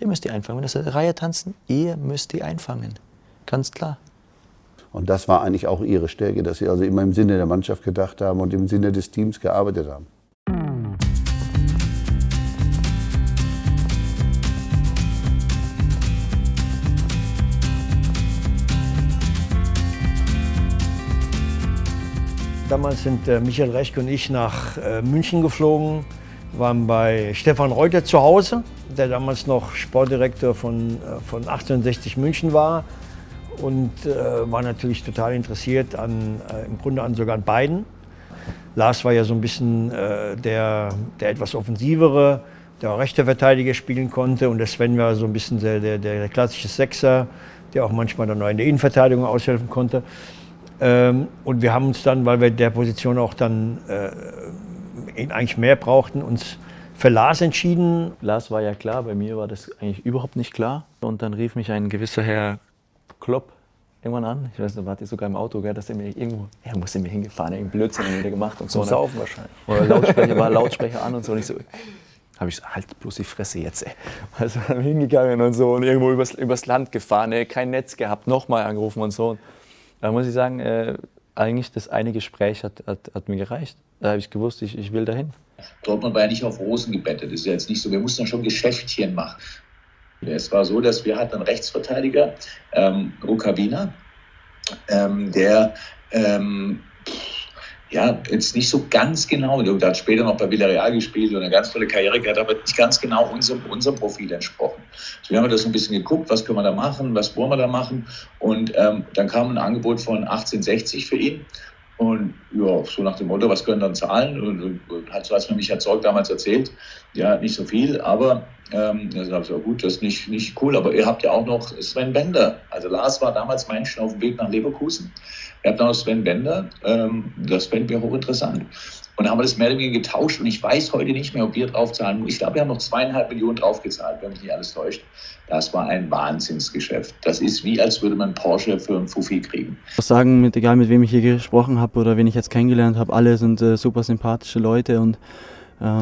Ihr müsst die einfangen. Wenn das eine Reihe tanzen, ihr müsst die einfangen. Ganz klar. Und das war eigentlich auch ihre Stärke, dass sie also immer im Sinne der Mannschaft gedacht haben und im Sinne des Teams gearbeitet haben. Damals sind Michael Rechke und ich nach München geflogen, waren bei Stefan Reuter zu Hause, der damals noch Sportdirektor von 1860 München war. Und war natürlich total interessiert im Grunde sogar an beiden. Lars war ja so ein bisschen der etwas offensivere, der auch rechter Verteidiger spielen konnte. Und der Sven war so ein bisschen der klassische Sechser, der auch manchmal dann noch in der Innenverteidigung aushelfen konnte. Und wir haben uns dann, weil wir der Position auch dann eigentlich mehr brauchten, uns für Lars entschieden. Lars war ja klar, bei mir war das eigentlich überhaupt nicht klar. Und dann rief mich ein gewisser Herr Klopp irgendwann an. Ich weiß nicht, warte ich sogar im Auto, gell, dass er musste mir hingefahren, irgendeinen Blödsinn wieder gemacht und so. Zum Saufen wahrscheinlich. Oder Lautsprecher an und so. Und ich so, habe ich so, halt bloß die Fresse jetzt, ey. Also bin ich hingegangen und so und irgendwo übers Land gefahren, ey, kein Netz gehabt, nochmal angerufen und so. Da muss ich sagen, eigentlich das eine Gespräch hat mir gereicht. Da habe ich gewusst, ich will dahin. Dortmund war ja nicht auf Rosen gebettet. Das ist ja jetzt nicht so, wir mussten schon Geschäftchen machen. Es war so, dass wir hatten einen Rechtsverteidiger, Rukavina, der jetzt nicht so ganz genau, der hat später noch bei Villarreal gespielt und eine ganz tolle Karriere gehabt, aber nicht ganz genau unserem Profil entsprochen. So, wir haben das so ein bisschen geguckt, was können wir da machen, was wollen wir da machen, und dann kam ein Angebot von 1860 für ihn. Und ja, so nach dem Motto, was können dann zahlen? Und so hat mir Michael Zorc damals erzählt, ja, nicht so viel, aber dann habe ich gesagt, gut, das ist nicht cool, aber ihr habt ja auch noch Sven Bender. Also Lars war damals Menschen auf dem Weg nach Leverkusen. Ihr habt noch Sven Bender, das fänden wir hochinteressant. Und dann haben wir das mehr oder weniger getauscht und ich weiß heute nicht mehr, ob wir drauf zahlen. Ich glaube, wir haben noch 2,5 Millionen draufgezahlt, wenn mich nicht alles täuscht. Das war ein Wahnsinnsgeschäft. Das ist wie, als würde man einen Porsche für einen Fuffi kriegen. Ich muss sagen, egal mit wem ich hier gesprochen habe oder wen ich jetzt kennengelernt habe, alle sind super sympathische Leute und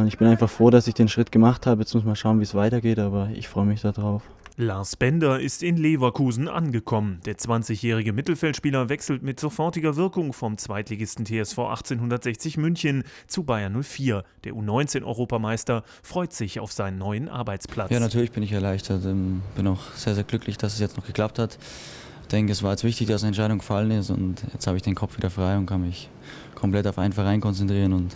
ich bin einfach froh, dass ich den Schritt gemacht habe. Jetzt muss man schauen, wie es weitergeht, aber ich freue mich darauf. Lars Bender ist in Leverkusen angekommen. Der 20-jährige Mittelfeldspieler wechselt mit sofortiger Wirkung vom Zweitligisten TSV 1860 München zu Bayern 04. Der U19-Europameister freut sich auf seinen neuen Arbeitsplatz. Ja, natürlich bin ich erleichtert. Bin auch sehr, sehr glücklich, dass es jetzt noch geklappt hat. Ich denke, es war jetzt wichtig, dass eine Entscheidung gefallen ist und jetzt habe ich den Kopf wieder frei und kann mich komplett auf einen Verein konzentrieren und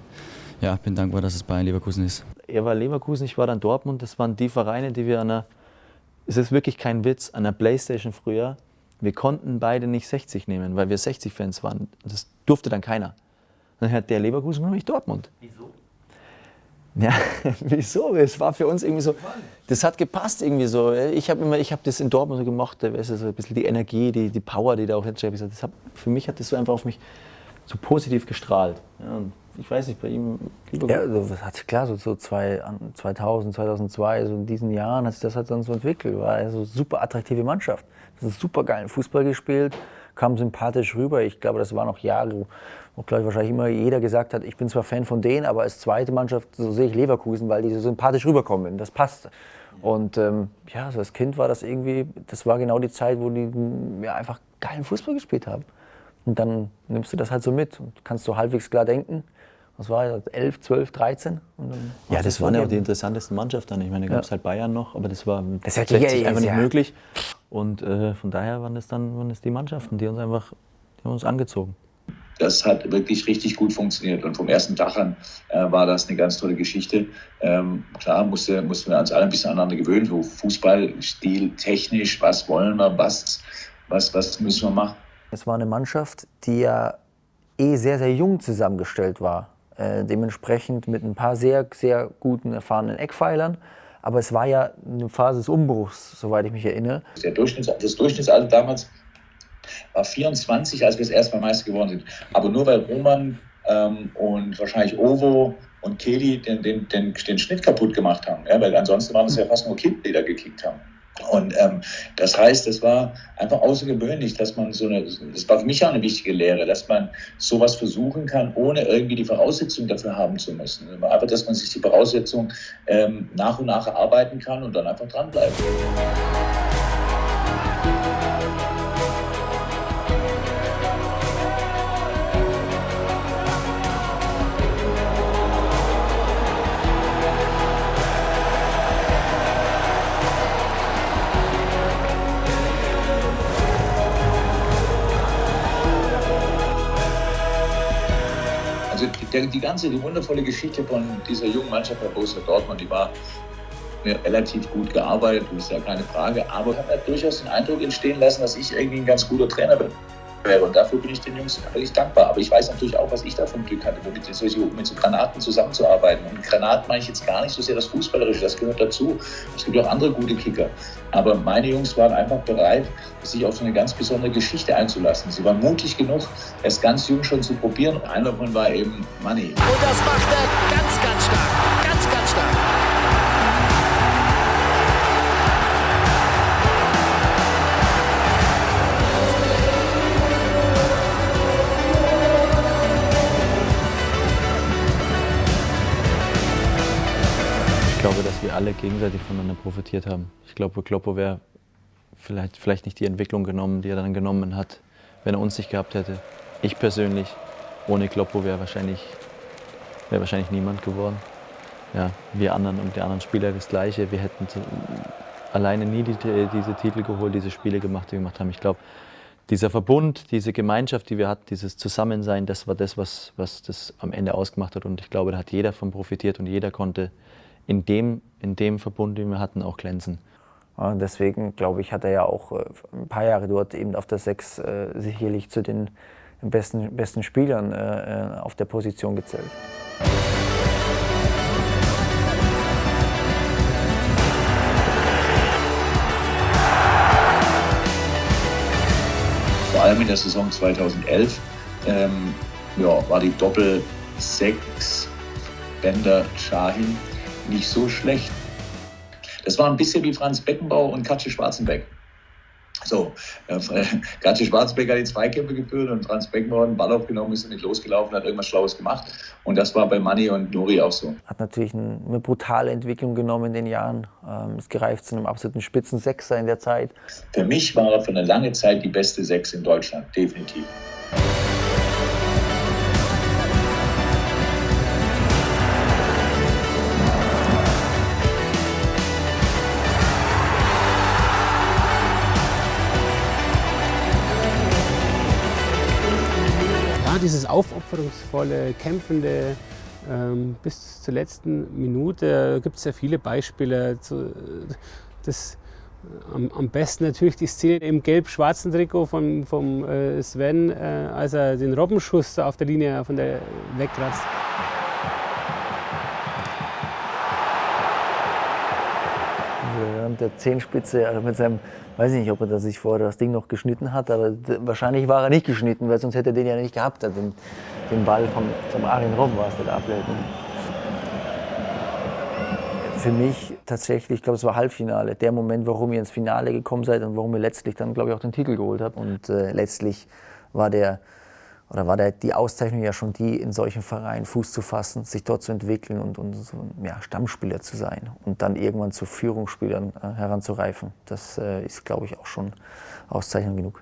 ja, bin dankbar, dass es Bayern Leverkusen ist. Er war Leverkusen, ich war dann Dortmund. Das waren die Vereine, die wir es ist wirklich kein Witz, an der Playstation früher, wir konnten beide nicht 60 nehmen, weil wir 60-Fans waren. Das durfte dann keiner. Dann hat der Leverkusen und ich Dortmund. Wieso? Ja, wieso? Es war für uns irgendwie so, das hat gepasst irgendwie so. Ich hab das in Dortmund so gemacht, da ist so ein bisschen die Energie, die Power, die da auch hintersteht. Für mich hat das so einfach auf mich so positiv gestrahlt. Ja, und ich weiß nicht, bei ihm... Ja, also, klar, so 2000, 2002, so in diesen Jahren hat sich das halt dann so entwickelt. War also eine super attraktive Mannschaft. Das ist super geilen Fußball gespielt, kam sympathisch rüber. Ich glaube, das waren noch Jahre, wo glaube ich wahrscheinlich immer jeder gesagt hat, ich bin zwar Fan von denen, aber als zweite Mannschaft, so sehe ich Leverkusen, weil die so sympathisch rüberkommen. Das passt. Und ja, so als Kind war das irgendwie, das war genau die Zeit, wo die einfach geilen Fußball gespielt haben. Und dann nimmst du das halt so mit und kannst so halbwegs klar denken. Was war das, 11, 12, 13? Und dann ja, das waren ja auch die interessantesten Mannschaften. Ich meine, da gab es halt Bayern noch, aber das war mit das 60 einfach nicht möglich. Und von daher waren das die Mannschaften, die haben uns angezogen. das hat wirklich richtig gut funktioniert. Und vom ersten Tag an war das eine ganz tolle Geschichte. Klar mussten wir uns alle ein bisschen aneinander gewöhnen. So Fußballstil, technisch, was wollen wir, was müssen wir machen. Es war eine Mannschaft, die ja sehr, sehr jung zusammengestellt war. Dementsprechend mit ein paar sehr, sehr guten, erfahrenen Eckpfeilern. Aber es war ja eine Phase des Umbruchs, soweit ich mich erinnere. Das Durchschnittsalter damals war 24, als wir das erste Mal Meister geworden sind. Aber nur weil Roman und wahrscheinlich Ovo und Keli den Schnitt kaputt gemacht haben. Ja, weil ansonsten waren es ja fast nur Kinder, die da gekickt haben. Und das heißt, es war einfach außergewöhnlich, dass man das war für mich auch eine wichtige Lehre, dass man sowas versuchen kann, ohne irgendwie die Voraussetzungen dafür haben zu müssen. Einfach, dass man sich die Voraussetzungen nach und nach erarbeiten kann und dann einfach dranbleiben. Also die wundervolle Geschichte von dieser jungen Mannschaft bei Borussia Dortmund, die war mir relativ gut gearbeitet, das ist ja keine Frage, aber ich habe halt durchaus den Eindruck entstehen lassen, dass ich irgendwie ein ganz guter Trainer bin. Und dafür bin ich den Jungs wirklich dankbar. Aber ich weiß natürlich auch, was ich da vom Glück hatte, mit so Granaten zusammenzuarbeiten. Und mit Granaten meine ich jetzt gar nicht so sehr das Fußballerische, das gehört dazu. Es gibt auch andere gute Kicker. Aber meine Jungs waren einfach bereit, sich auf so eine ganz besondere Geschichte einzulassen. Sie waren mutig genug, es ganz jung schon zu probieren. Einer davon war eben Manni. Und das macht er ganz, ganz stark. Ganz, ganz stark. Ich glaube, dass wir alle gegenseitig voneinander profitiert haben. Ich glaube, Kloppo wäre vielleicht nicht die Entwicklung genommen, die er dann genommen hat, wenn er uns nicht gehabt hätte. Ich persönlich, ohne Kloppo wäre wahrscheinlich niemand geworden. Ja, wir anderen und die anderen Spieler das Gleiche. Wir hätten alleine nie diese Titel geholt, diese Spiele gemacht, die wir gemacht haben. Ich glaube, dieser Verbund, diese Gemeinschaft, die wir hatten, dieses Zusammensein, das war das, was das am Ende ausgemacht hat. Und ich glaube, da hat jeder von profitiert und jeder konnte in dem Verbund, den wir hatten, auch glänzen. Und deswegen, glaube ich, hat er ja auch ein paar Jahre dort eben auf der 6 sicherlich zu den besten Spielern auf der Position gezählt. Vor allem in der Saison 2011 war die Doppel-6 Bender-Shahin nicht so schlecht. Das war ein bisschen wie Franz Beckenbauer und Katje Schwarzenbeck. So, Katje Schwarzenbeck hat die Zweikämpfe geführt und Franz Beckenbauer hat den Ball aufgenommen, ist nicht losgelaufen, hat irgendwas Schlaues gemacht. Und das war bei Manni und Nuri auch so. Hat natürlich eine brutale Entwicklung genommen in den Jahren. Ist gereift zu einem absoluten Spitzensechser in der Zeit. Für mich war er für eine lange Zeit die beste 6 in Deutschland, definitiv. Dieses aufopferungsvolle, kämpfende bis zur letzten Minute gibt es ja viele Beispiele. Am besten natürlich die Szene im gelb-schwarzen Trikot vom Sven, als er den Robbenschuss auf der Linie von der wegkratzt. Während der Zehenspitze, also mit seinem, weiß ich nicht, ob er sich vorher das Ding noch geschnitten hat, aber wahrscheinlich war er nicht geschnitten, weil sonst hätte er den ja nicht gehabt, den Ball vom Arjen Robben war es, der ableitet. Für mich tatsächlich, ich glaube, es war Halbfinale, der Moment, warum ihr ins Finale gekommen seid und warum ihr letztlich dann, glaube ich, auch den Titel geholt habt. Und letztlich war die Auszeichnung ja schon die, in solchen Vereinen Fuß zu fassen, sich dort zu entwickeln und so, ja, Stammspieler zu sein und dann irgendwann zu Führungsspielern heranzureifen. Das ist, glaube ich, auch schon Auszeichnung genug.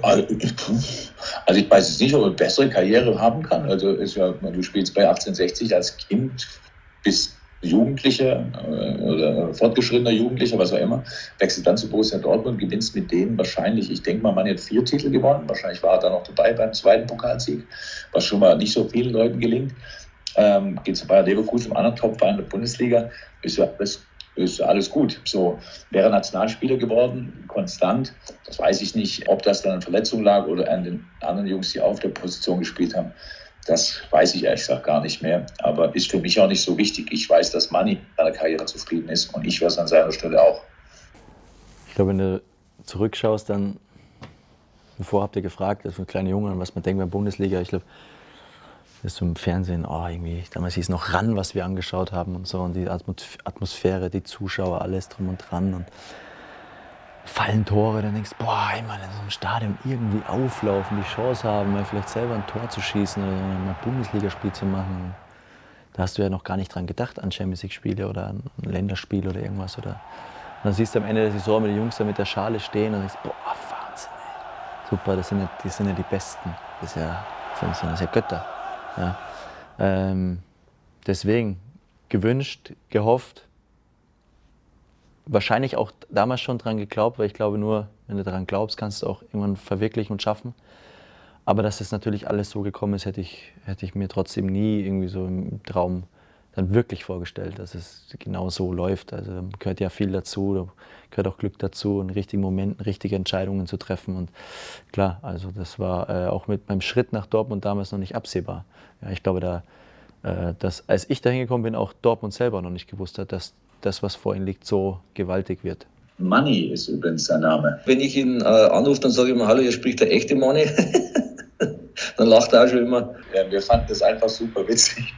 Also ich weiß jetzt nicht, ob er eine bessere Karriere haben kann. Also du spielst bei 1860 als Kind bis Jugendlicher oder fortgeschrittener Jugendlicher, was auch immer, wechselt dann zu Borussia Dortmund, gewinnst mit denen wahrscheinlich, ich denke mal, man hat 4 Titel gewonnen, wahrscheinlich war er dann noch dabei beim 2. Pokalsieg, was schon mal nicht so vielen Leuten gelingt. Geht zu Bayer Leverkusen, im anderen Top-Verein der Bundesliga, ist ja alles gut. So, wäre Nationalspieler geworden, konstant, das weiß ich nicht, ob das dann an Verletzungen lag oder an den anderen Jungs, die auf der Position gespielt haben. Das weiß ich ehrlich gesagt gar nicht mehr, aber ist für mich auch nicht so wichtig. Ich weiß, dass Manni mit seiner Karriere zufrieden ist und ich wäre es an seiner Stelle auch. Ich glaube, wenn du zurückschaust, dann, bevor habt ihr gefragt, als kleine Junge, was man denkt bei der Bundesliga, ich glaube, das ist so im Fernsehen, irgendwie, damals hieß es noch RAN, was wir angeschaut haben und so, und die Atmosphäre, die Zuschauer, alles drum und dran und fallen Tore, dann denkst du, boah, einmal in so einem Stadion irgendwie auflaufen, die Chance haben, mal vielleicht selber ein Tor zu schießen oder mal ein Bundesligaspiel zu machen. Da hast du ja noch gar nicht dran gedacht an Champions League-Spiele oder an ein Länderspiel oder irgendwas. Oder. Und dann siehst du am Ende der Saison mit den Jungs da mit der Schale stehen und denkst, boah, Wahnsinn, ey. Super, das sind ja die Besten, das sind ja Götter. Ja. Deswegen gewünscht, gehofft, wahrscheinlich auch damals schon dran geglaubt, weil ich glaube, nur wenn du daran glaubst, kannst du auch irgendwann verwirklichen und schaffen. Aber dass das natürlich alles so gekommen ist, hätte ich mir trotzdem nie irgendwie so im Traum dann wirklich vorgestellt, dass es genau so läuft. Also da gehört ja viel dazu, da gehört auch Glück dazu, in richtigen Momenten richtige Entscheidungen zu treffen. Und klar, also das war auch mit meinem Schritt nach Dortmund damals noch nicht absehbar. Ja, ich glaube, dass, als ich da hingekommen bin, auch Dortmund selber noch nicht gewusst hat, dass das, was vor ihnen liegt, so gewaltig wird. Manni ist übrigens sein Name. Wenn ich ihn anrufe, dann sage ich immer, hallo, hier spricht der echte Manni. Dann lacht er auch schon immer. Ja, wir fanden das einfach super witzig,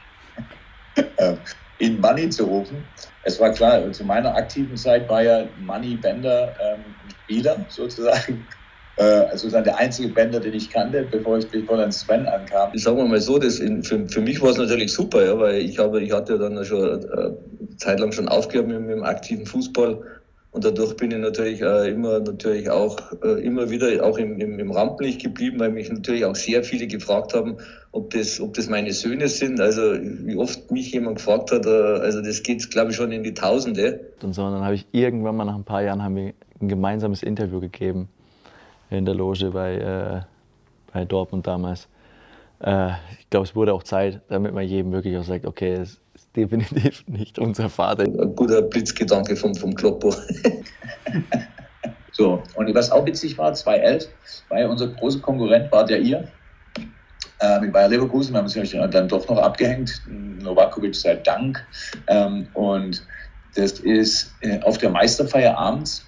ihn Manni zu rufen. Es war klar, zu meiner aktiven Zeit war ja Manni Bender Spieler sozusagen. Also der einzige Bender, den ich kannte, bevor dann Sven ankam. Sagen wir mal so, für mich war es natürlich super, ja, weil ich hatte dann schon eine Zeit lang schon aufgehört mit dem aktiven Fußball und dadurch bin ich natürlich immer wieder auch im Rampenlicht geblieben, weil mich natürlich auch sehr viele gefragt haben, ob das meine Söhne sind. Also wie oft mich jemand gefragt hat, also das geht, glaube ich, schon in die Tausende. Und so, und dann habe ich irgendwann mal nach ein paar Jahren ein gemeinsames Interview gegeben in der Loge bei Dortmund damals. Ich glaube, es wurde auch Zeit, damit man jedem wirklich auch sagt, okay, es ist definitiv nicht unser Vater. Ein guter Blitzgedanke vom Kloppo. So, und was auch witzig war, 2011, war ja unser großer Konkurrent, war der ihr, mit Bayer Leverkusen. Wir haben uns dann doch noch abgehängt, Novakovic sei Dank. Und das ist auf der Meisterfeier abends.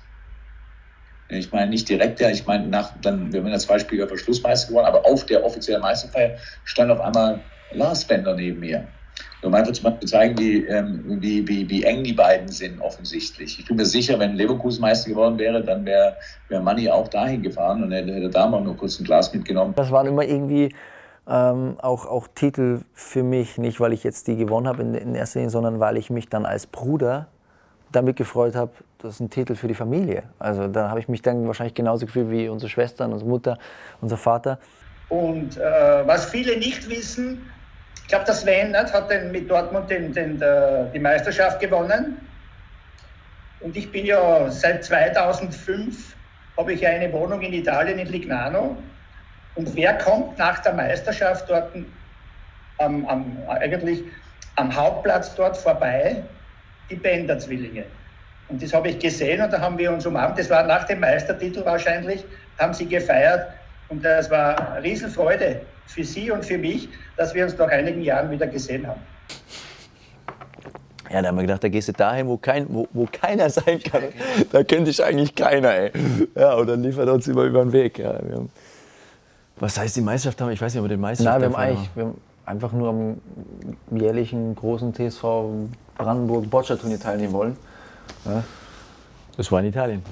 Ich meine nicht direkt, ich meine, wir haben ja 2 Spiele vor Schlussmeister geworden, aber auf der offiziellen Meisterfeier stand auf einmal Lars Bender neben mir. Um einfach zu zeigen, wie eng die beiden sind offensichtlich. Ich bin mir sicher, wenn Leverkusen Meister geworden wäre, dann wäre Manni auch dahin gefahren und hätte da mal nur kurz ein Glas mitgenommen. Das waren immer irgendwie auch Titel für mich, nicht weil ich jetzt die gewonnen habe in erster Linie, sondern weil ich mich dann als Bruder damit gefreut habe, das ist ein Titel für die Familie. Also da habe ich mich dann wahrscheinlich genauso gefühlt wie unsere Schwestern, unsere Mutter, unser Vater. Und was viele nicht wissen, ich glaube, der Sven hat mit Dortmund die Meisterschaft gewonnen. Und ich bin ja seit 2005, habe ich ja eine Wohnung in Italien, in Lignano. Und wer kommt nach der Meisterschaft dort eigentlich am Hauptplatz dort vorbei? Die Bender-Zwillinge. Und das habe ich gesehen und da haben wir uns umarmt. Das war nach dem Meistertitel wahrscheinlich, haben sie gefeiert. Und das war eine Riesenfreude für sie und für mich, dass wir uns nach einigen Jahren wieder gesehen haben. Ja, da haben wir gedacht, da gehst du dahin, wo keiner sein kann. Da kennt dich eigentlich keiner, ey. Ja, und dann liefert er uns immer über den Weg. Ja, was heißt die Meisterschaft haben? Ich weiß nicht, ob wir den Meisterschaft haben. Wir haben einfach nur am jährlichen großen TSV Brandenburg-Boccia-Turnier teilnehmen wollen. Ja. Das war in Italien.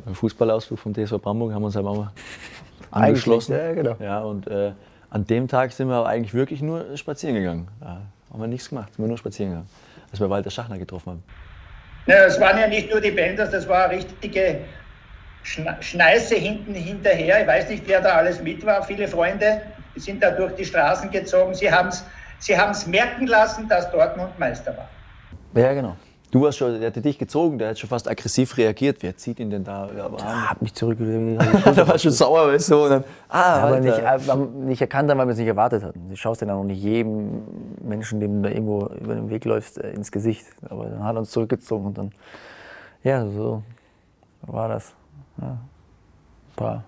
Ein Fußballausflug vom TSV Brandenburg haben wir uns aber mal angeschlossen. Ja, genau. Ja, und an dem Tag sind wir aber eigentlich wirklich nur spazieren gegangen. Da haben wir nichts gemacht, sind wir nur spazieren gegangen, als wir Walter Schachner getroffen haben. Ja, es waren ja nicht nur die Benders, das war eine richtige Schneise hinterher. Ich weiß nicht, wer da alles mit war, viele Freunde. Die sind da durch die Straßen gezogen. Sie haben es merken lassen, dass Dortmund Meister war. Ja, genau. Der hatte dich gezogen, der hat schon fast aggressiv reagiert. Wer zieht ihn denn da? Hat mich zurückgelegt. Da war schon sauer, weißt du. Und dann, aber nicht erkannt haben, weil wir es nicht erwartet hatten. Du schaust ja dann auch nicht jedem Menschen, dem du da irgendwo über den Weg läufst, ins Gesicht. Aber dann hat er uns zurückgezogen und dann, ja, so war das. Ja. Ein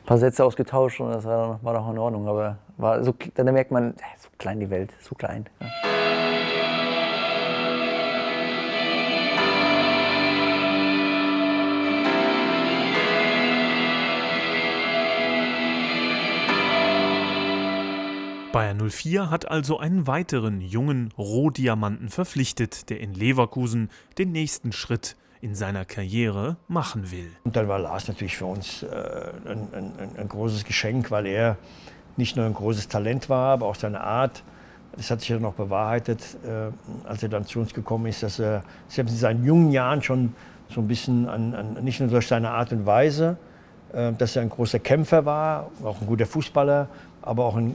paar Sätze ausgetauscht und das war doch in Ordnung. Aber so, dann merkt man, so klein die Welt, so klein. Ja. Bayer 04 hat also einen weiteren jungen Rohdiamanten verpflichtet, der in Leverkusen den nächsten Schritt in seiner Karriere machen will. Und dann war Lars natürlich für uns ein großes Geschenk, weil er nicht nur ein großes Talent war, aber auch seine Art. Das hat sich ja noch bewahrheitet, als er dann zu uns gekommen ist, dass er selbst in seinen jungen Jahren schon so ein bisschen, nicht nur durch seine Art und Weise, dass er ein großer Kämpfer war, auch ein guter Fußballer, aber auch ein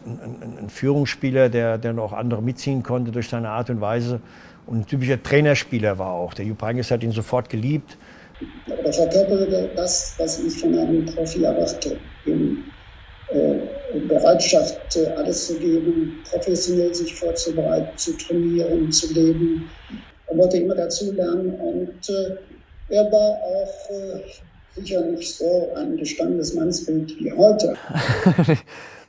Führungsspieler, der auch andere mitziehen konnte durch seine Art und Weise. Und ein typischer Trainerspieler war auch. Der Jupp Heynckes hat ihn sofort geliebt. Er verkörperte das, was ich von einem Profi erwarte. Bereitschaft, alles zu geben, professionell sich vorzubereiten, zu trainieren, zu leben. Er wollte immer dazu lernen und er war auch sicher nicht so ein gestandenes Mannsbild wie heute.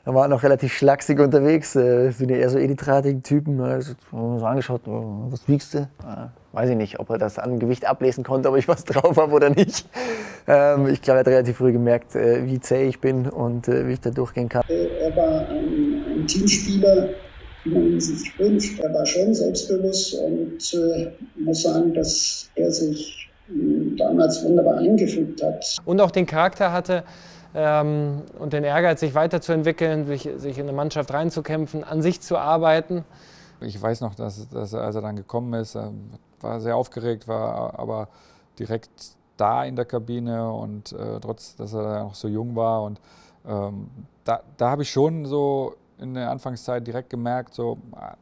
Da war noch relativ schlaksig unterwegs, sind ja eher so editratigen Typen. Also, so angeschaut, was wiegst du? Weiß ich nicht, ob er das an Gewicht ablesen konnte, ob ich was drauf habe oder nicht. Ich glaube, er hat relativ früh gemerkt, wie zäh ich bin und wie ich da durchgehen kann. Er war ein Teamspieler, wie man ihn sich wünscht. Er war schon selbstbewusst und muss sagen, dass er sich damals wunderbar eingefügt hat. Und auch den Charakter hatte, und den Ehrgeiz, sich weiterzuentwickeln, sich in eine Mannschaft reinzukämpfen, an sich zu arbeiten. Ich weiß noch, dass er, als er dann gekommen ist, war sehr aufgeregt, war aber direkt da in der Kabine und trotz, dass er noch so jung war. Und da habe ich schon so in der Anfangszeit direkt gemerkt, so,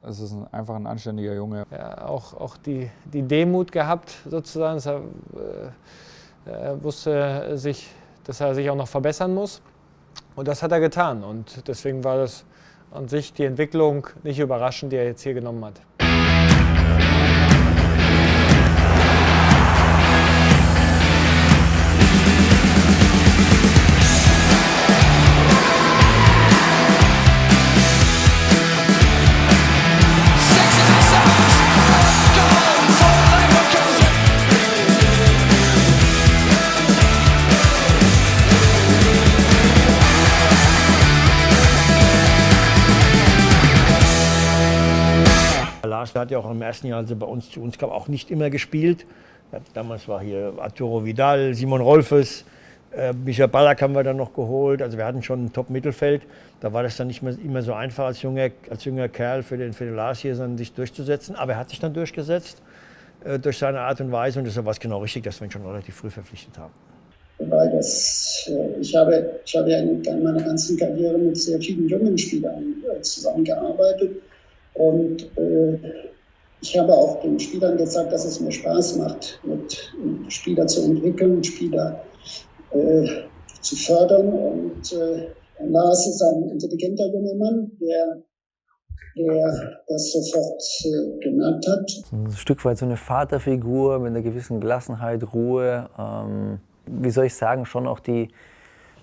es ist einfach ein anständiger Junge. Ja, auch die Demut gehabt, sozusagen. Er wusste dass er sich auch noch verbessern muss. Und das hat er getan. Und deswegen war das an sich die Entwicklung nicht überraschend, die er jetzt hier genommen hat. Lars hat ja auch im ersten Jahr, als er zu uns kam, auch nicht immer gespielt. Damals war hier Arturo Vidal, Simon Rolfes, Michael Ballack haben wir dann noch geholt. Also wir hatten schon ein Top-Mittelfeld. Da war das dann nicht mehr immer so einfach als junger Kerl für den Lars hier sich durchzusetzen. Aber er hat sich dann durchgesetzt durch seine Art und Weise. Und deshalb war es genau richtig, dass wir ihn schon relativ früh verpflichtet haben. Weil ich habe ja in meiner ganzen Karriere mit sehr vielen jungen Spielern zusammengearbeitet. Und ich habe auch den Spielern gesagt, dass es mir Spaß macht, mit Spieler zu entwickeln, Spieler zu fördern. Und Lars ist ein intelligenter junger Mann, der das sofort gemerkt hat. Ein Stück weit so eine Vaterfigur mit einer gewissen Gelassenheit, Ruhe. Wie soll ich sagen, schon auch die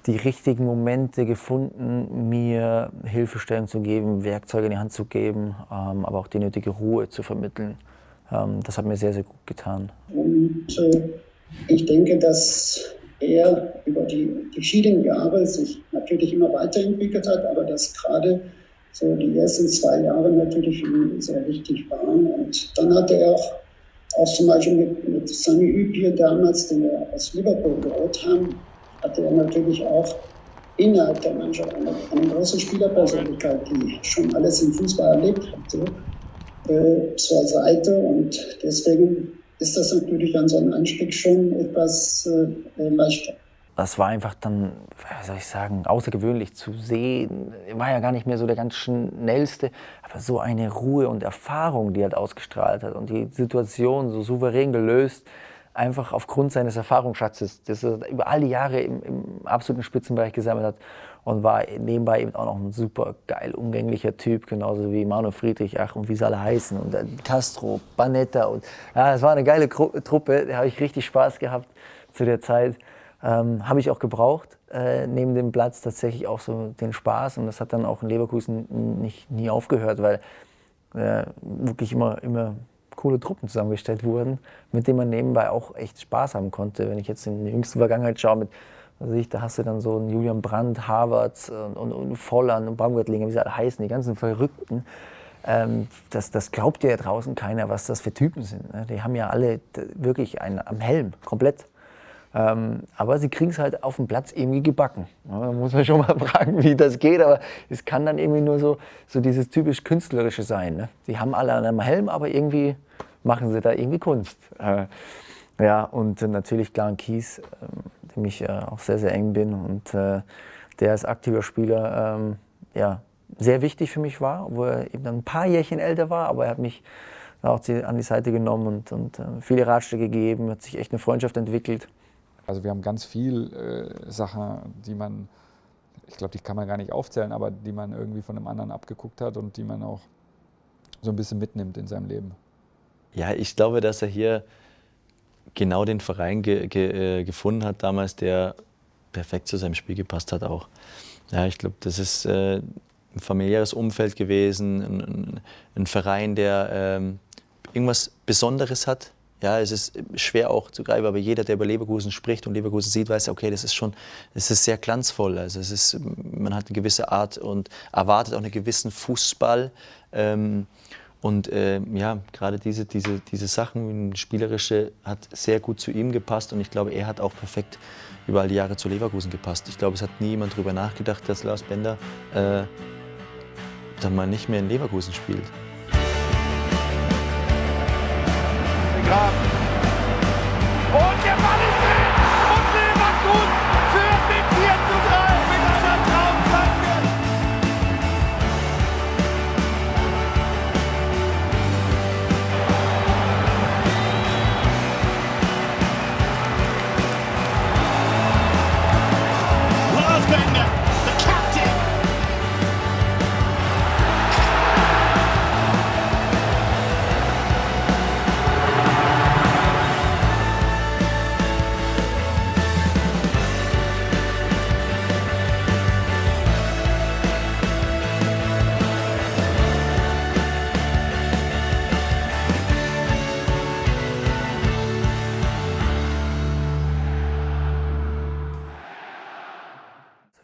richtigen Momente gefunden, mir Hilfestellung zu geben, Werkzeuge in die Hand zu geben, aber auch die nötige Ruhe zu vermitteln. Das hat mir sehr, sehr gut getan. Und ich denke, dass er über die vielen Jahre sich natürlich immer weiterentwickelt hat, aber dass gerade so die ersten 2 Jahre natürlich für ihn sehr wichtig waren. Und dann hatte er auch zum Beispiel mit Sami Hübje damals, den wir aus Liverpool geholt haben, hatte er natürlich auch innerhalb der Mannschaft eine große Spielerpersönlichkeit, die schon alles im Fußball erlebt hatte, zur Seite. Und deswegen ist das natürlich an so einem Einstieg schon etwas leichter. das war einfach dann, was soll ich sagen, außergewöhnlich zu sehen. Er war ja gar nicht mehr so der ganz schnellste, aber so eine Ruhe und Erfahrung, die er halt ausgestrahlt hat und die Situation so souverän gelöst, einfach aufgrund seines Erfahrungsschatzes, das er über all die Jahre im absoluten Spitzenbereich gesammelt hat und war nebenbei eben auch noch ein super geil umgänglicher Typ, genauso wie Manu Friedrich, ach und wie sie alle heißen und Castro, Banetta und ja, es war eine geile Truppe, da habe ich richtig Spaß gehabt zu der Zeit. Habe ich auch gebraucht, neben dem Platz tatsächlich auch so den Spaß und das hat dann auch in Leverkusen nie aufgehört, weil wirklich immer coole Truppen zusammengestellt wurden, mit denen man nebenbei auch echt Spaß haben konnte. Wenn ich jetzt in die jüngste Vergangenheit schaue, da hast du dann so einen Julian Brandt, Havertz und Volland und Baumgartlinger, wie sie alle heißen, die ganzen Verrückten. Das glaubt ja draußen keiner, was das für Typen sind. Ne? Die haben ja alle wirklich einen am Helm, komplett. Aber sie kriegen es halt auf dem Platz irgendwie gebacken. Ja, da muss man schon mal fragen, wie das geht, aber es kann dann irgendwie nur so dieses typisch Künstlerische sein. Ne? Die haben alle an einem Helm, aber irgendwie machen sie da irgendwie Kunst. Ja, und natürlich Clarence Kies, dem ich auch sehr, sehr eng bin und der als aktiver Spieler sehr wichtig für mich war, wo er eben ein paar Jährchen älter war, aber er hat mich auch an die Seite genommen und viele Ratschläge gegeben, hat sich echt eine Freundschaft entwickelt. Also wir haben ganz viel Sachen, ich glaube, die kann man gar nicht aufzählen, aber die man irgendwie von einem anderen abgeguckt hat und die man auch so ein bisschen mitnimmt in seinem Leben. Ja, ich glaube, dass er hier genau den Verein gefunden hat damals, der perfekt zu seinem Spiel gepasst hat auch. Ja, ich glaube, das ist ein familiäres Umfeld gewesen, ein Verein, der irgendwas Besonderes hat. Ja, es ist schwer auch zu greifen, aber jeder, der über Leverkusen spricht und Leverkusen sieht, weiß, okay, das ist sehr glanzvoll. Also man hat eine gewisse Art und erwartet auch einen gewissen Fußball. Gerade diese Sachen, spielerische, hat sehr gut zu ihm gepasst und ich glaube, er hat auch perfekt über all die Jahre zu Leverkusen gepasst. Ich glaube, es hat nie jemand darüber nachgedacht, dass Lars Bender dann mal nicht mehr in Leverkusen spielt. Und der Ball ist drin! Und Leverkusen führt mit 4:3 mit einer Traumflanke! Lars Bender, the captain!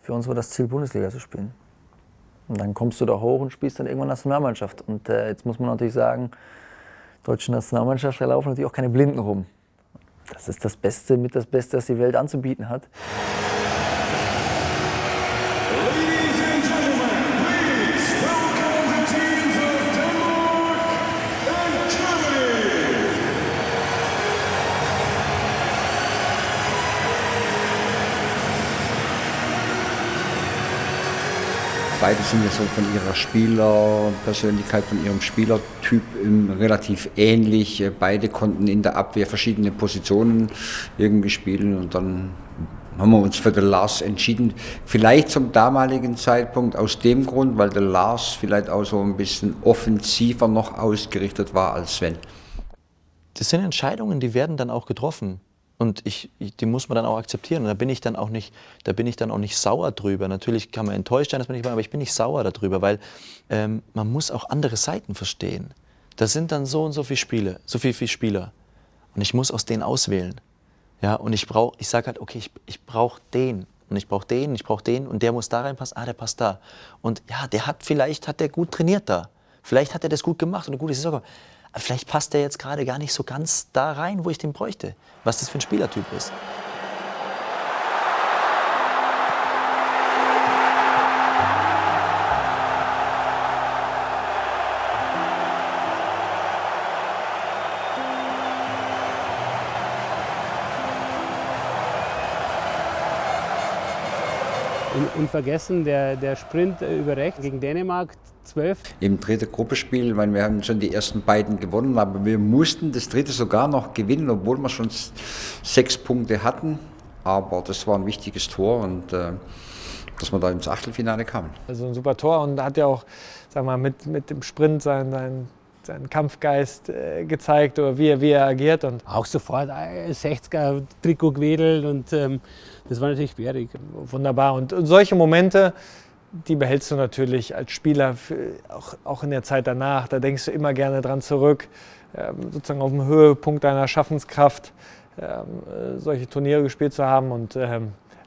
Für uns war das Ziel, Bundesliga zu spielen. Und dann kommst du da hoch und spielst dann irgendwann Nationalmannschaft. Und jetzt muss man natürlich sagen, deutsche Nationalmannschaft, da laufen natürlich auch keine Blinden rum. Das ist das Beste, das Beste, das die Welt anzubieten hat. Beide sind ja so von ihrer Spielerpersönlichkeit, von ihrem Spielertyp relativ ähnlich. Beide konnten in der Abwehr verschiedene Positionen irgendwie spielen und dann haben wir uns für den Lars entschieden. Vielleicht zum damaligen Zeitpunkt aus dem Grund, weil der Lars vielleicht auch so ein bisschen offensiver noch ausgerichtet war als Sven. Das sind Entscheidungen, die werden dann auch getroffen. Und die muss man dann auch akzeptieren. Und da bin ich dann auch nicht sauer drüber. Natürlich kann man enttäuscht sein, dass man nicht war, aber ich bin nicht sauer darüber, weil man muss auch andere Seiten verstehen. Das sind dann so und so viele Spieler. Und ich muss aus denen auswählen. Ja, und ich sage halt, okay, ich brauche den. Und ich brauche den. Und der muss da reinpassen. Der passt da. Und ja, vielleicht hat der gut trainiert da. Vielleicht hat er das gut gemacht und eine gute Saison. Aber vielleicht passt der jetzt gerade gar nicht so ganz da rein, wo ich den bräuchte, was das für ein Spielertyp ist. unvergessen, der Sprint über rechts gegen Dänemark, 12. Im dritten Gruppenspiel, weil wir haben schon die ersten beiden gewonnen, aber wir mussten das dritte sogar noch gewinnen, obwohl wir schon 6 Punkte hatten. Aber das war ein wichtiges Tor und dass wir da ins Achtelfinale kamen. Also ein super Tor und hat ja auch, sag mal, mit dem Sprint seinen Kampfgeist gezeigt oder wie er agiert. Und auch sofort 60er-Trikot gewedelt und das war natürlich schwierig. Wunderbar. Und solche Momente, die behältst du natürlich als Spieler auch in der Zeit danach. Da denkst du immer gerne dran zurück, sozusagen auf dem Höhepunkt deiner Schaffenskraft solche Turniere gespielt zu haben. Und